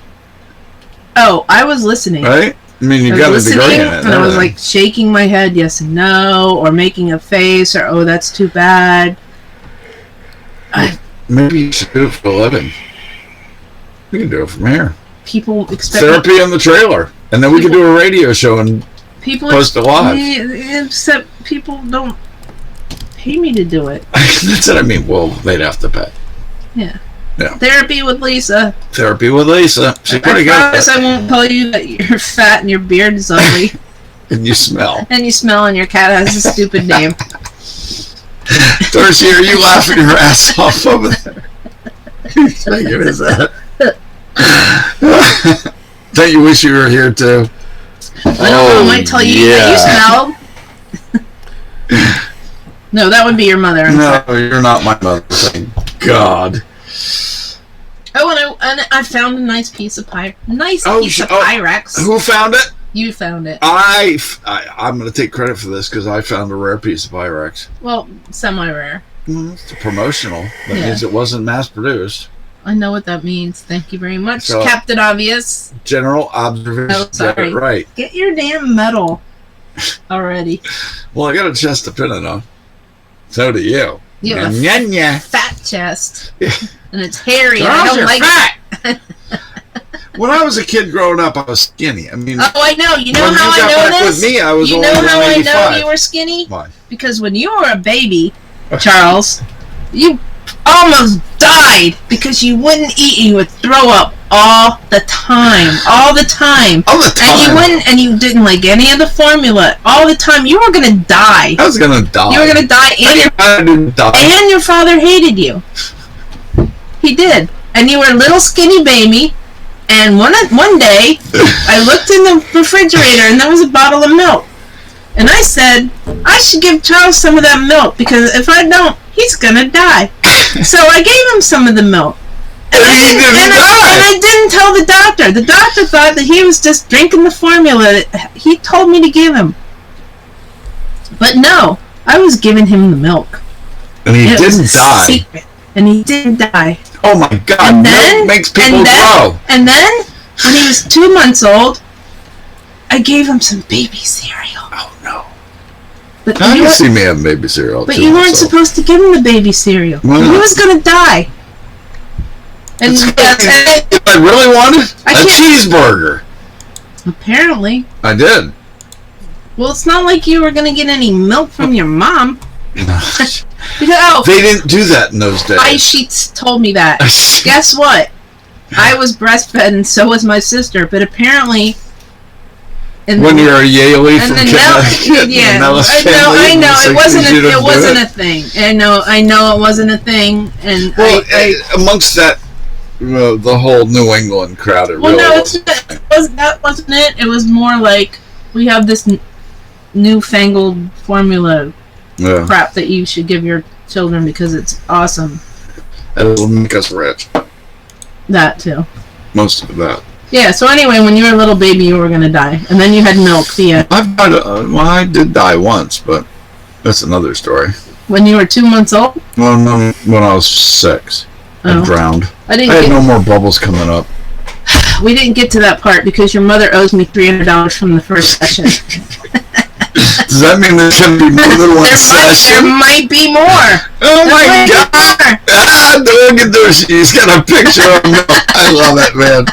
Oh, I was listening. right? I mean, you I got was a degree listening, in it. and I was everything. like shaking my head, yes and no, or making a face, or oh, that's too bad. Maybe you should do it for a living. We can do it from here. People expect Therapy in the trailer, and then we can do a radio show and people post it live. except people don't pay me to do it. That's what I mean. Well, they'd have to pay. Yeah. Yeah. Therapy with Lisa. Therapy with Lisa. She's pretty I good. promise I won't tell you that you're fat and your beard is ugly And you smell. and you smell and your cat has a stupid name. Darcy, are you laughing your ass off over there? He's thinking, is that? Don't you wish you were here too? I don't know. I might tell you that you smelled. No, that would be your mother. I'm sorry. No, you're not my mother. Thank God. Oh, and I found a nice piece of pie. Piece of oh, Pyrex. Who found it? You found it. I'm going to take credit for this because I found a rare piece of Pyrex. Well, semi-rare. It's promotional. That Yeah. means it wasn't mass produced. I know what that means. Thank you very much, So- Captain Obvious. General observation. Oh, sorry. Got it right. Get your damn medal already. Well, I got a chest to pin it on. So do you. You have a Nya-nya. fat chest. And it's hairy. And I Charles, don't you're like fat. When I was a kid growing up, I was skinny. I mean, Oh, I know. You know when how you I got know back this? with me, I was You only know how I 185. know you were skinny? Why? Because when you were a baby, Charles, you almost died because you wouldn't eat and you would throw up all the time. All the time. All the time. And you wouldn't, and you didn't like any of the formula. All the time. You were gonna die. I was gonna die. You were gonna die, I didn't die. and your father hated you. He did. And you were a little skinny baby. And one day, I looked in the refrigerator and there was a bottle of milk. And I said, I should give Charles some of that milk because if I don't, he's gonna die. So I gave him some of the milk. And I didn't tell the doctor. The doctor thought that he was just drinking the formula that he told me to give him. But no, I was giving him the milk. And he It was didn't a die. secret. And he didn't die. Oh my God! And then, milk makes people grow. And then, when he was 2 months old, I gave him some baby cereal. Oh no! But Now you you weren't- see me having baby cereal. But too, you weren't so. supposed to give him the baby cereal. Why He not? was gonna die. And I really wanted I a can't- cheeseburger. apparently, I did. well, it's not like you were gonna get any milk from your mom. Because They didn't do that in those days. Ice Sheets told me that. Guess what? I was breastfed, and so was my sister. But apparently, when you're a Yaley and from then Connecticut, yeah, and Nellis I know, family I in the know, it 60s, wasn't you a, didn't it do wasn't it? a thing. I know, it wasn't a thing, and Well, I amongst that, the whole New England crowd, it well, really no, was. that wasn't it. It was more like we have this newfangled formula Yeah, crap that you should give your children because it's awesome. it'll make us rich. That too. Most of that. Yeah. So anyway, when you were a little baby, you were gonna die, and then you had milk. I did die once, but that's another story. When you were 2 months old. Well, no, when I was 6, I Oh. drowned. I didn't I had get, no more bubbles coming up. we didn't get to that part because your mother owes me $300 from the first session. Does that mean there's going to be more than one there session? might be more. Oh my There might be God! more. Look at this. He's got a picture of milk. I love it, man.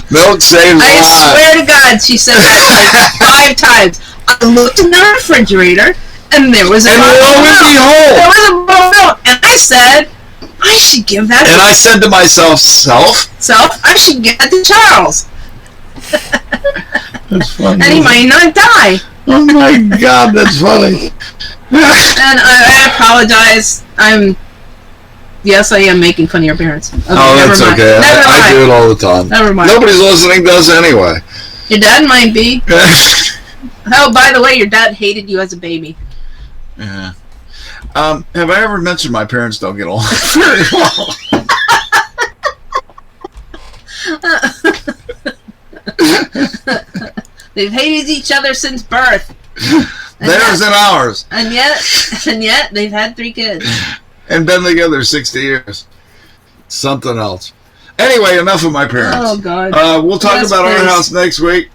Milk saves I lives. swear to God, she said that like 5 times. I looked in the refrigerator, and there was a And bottle lo of and milk. behold. There was a bottle of milk, and I said, I should give that And to I said to myself, myself. I should give that to Charles, that's funny. and he might not die. Oh my God, that's funny. And I apologize. Yes, I am making fun of your parents. Okay, Oh, that's never mind. okay. Never I mind. do it all the time. Never mind. Nobody's listening does anyway. Your dad might be. Oh, by the way, your dad hated you as a baby. Yeah. Have I ever mentioned my parents don't get along very well? They've hated each other since birth. Theirs and ours. And yet, they've had 3 kids. And been together 60 years. Something else. Anyway, enough of my parents. Oh, God. We'll talk Yes, about our please. house next week.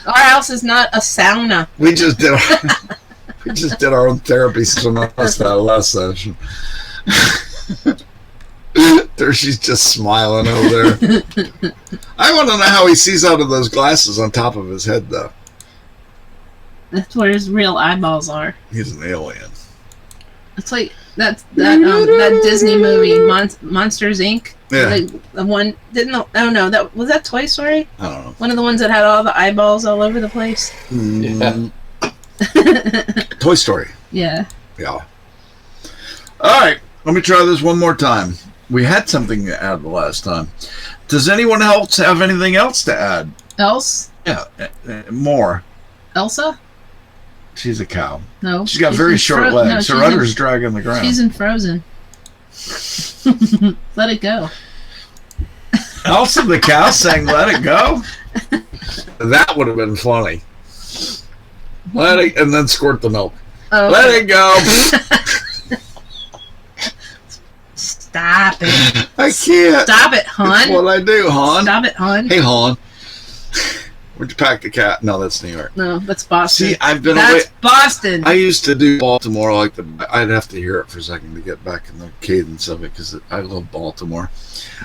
Our house is not a sauna. We just did our own therapy semester last session. There, she's just smiling over there. I want to know how he sees out of those glasses on top of his head, though. That's where his real eyeballs are. He's an alien. It's like that Disney movie, Monsters Inc. Yeah. Like, the one that was that Toy Story. I don't know. One of the ones that had all the eyeballs all over the place. Toy Story. Yeah. Yeah. All right. Let me try this one more time. We had something to add the last time. Does anyone else have anything else to add? Else? Yeah. More. Elsa? She's a cow. No. She's got very in short legs. Her udder's dragging the ground. She's in Frozen. Let it go. Elsa the cow sang "Let It Go." That would have been funny. Let it, and then squirt the milk. Oh, Let it go. Stop it. I can't. Stop it, That's hon. what I do, hon. Stop it, hon. Hey, hon. Where'd you pack the cat? No, that's New York. No, that's Boston. See, I've been away. That's Boston. I used to do Baltimore like I'd have to hear it for a second to get back in the cadence of it because I love Baltimore.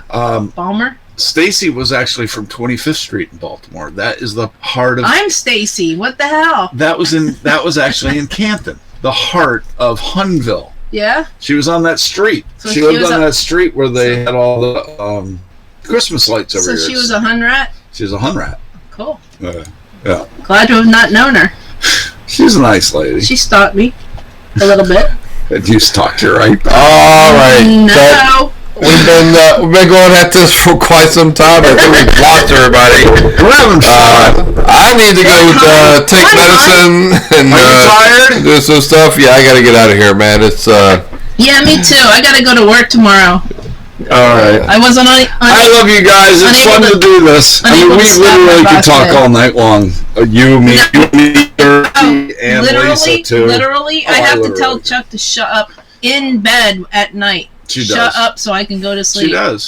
Balmer? Stacy was actually from 25th Street in Baltimore. That is the heart of. I'm Stacy. What the hell? That was actually in Canton, the heart of Hunville. Yeah? She was on that street. So she she lived was on a- that street where they had all the Christmas lights over So here. she was a Hun rat? She was a Hun rat. Cool. Yeah. Glad to have not known her. She's a nice lady. She stalked me a little bit. And you talked to her, right? All right. So No. we've been going at this for quite some time. I think we've lost everybody. We're having fun. I need to go take I'm medicine and Are you tired? do some stuff. Yeah, I got to get out of here, man. It's Yeah, me too. I gotta go to work tomorrow. All right. I wasn't on. I love you guys. It's fun unable to do this. I mean, unable we to stop literally my could talk boss all night long. You, me, and Lisa too. Literally, Oh, I have to literally tell can. Chuck to shut up in bed at night. She Shut does. up so I can go to sleep. She does.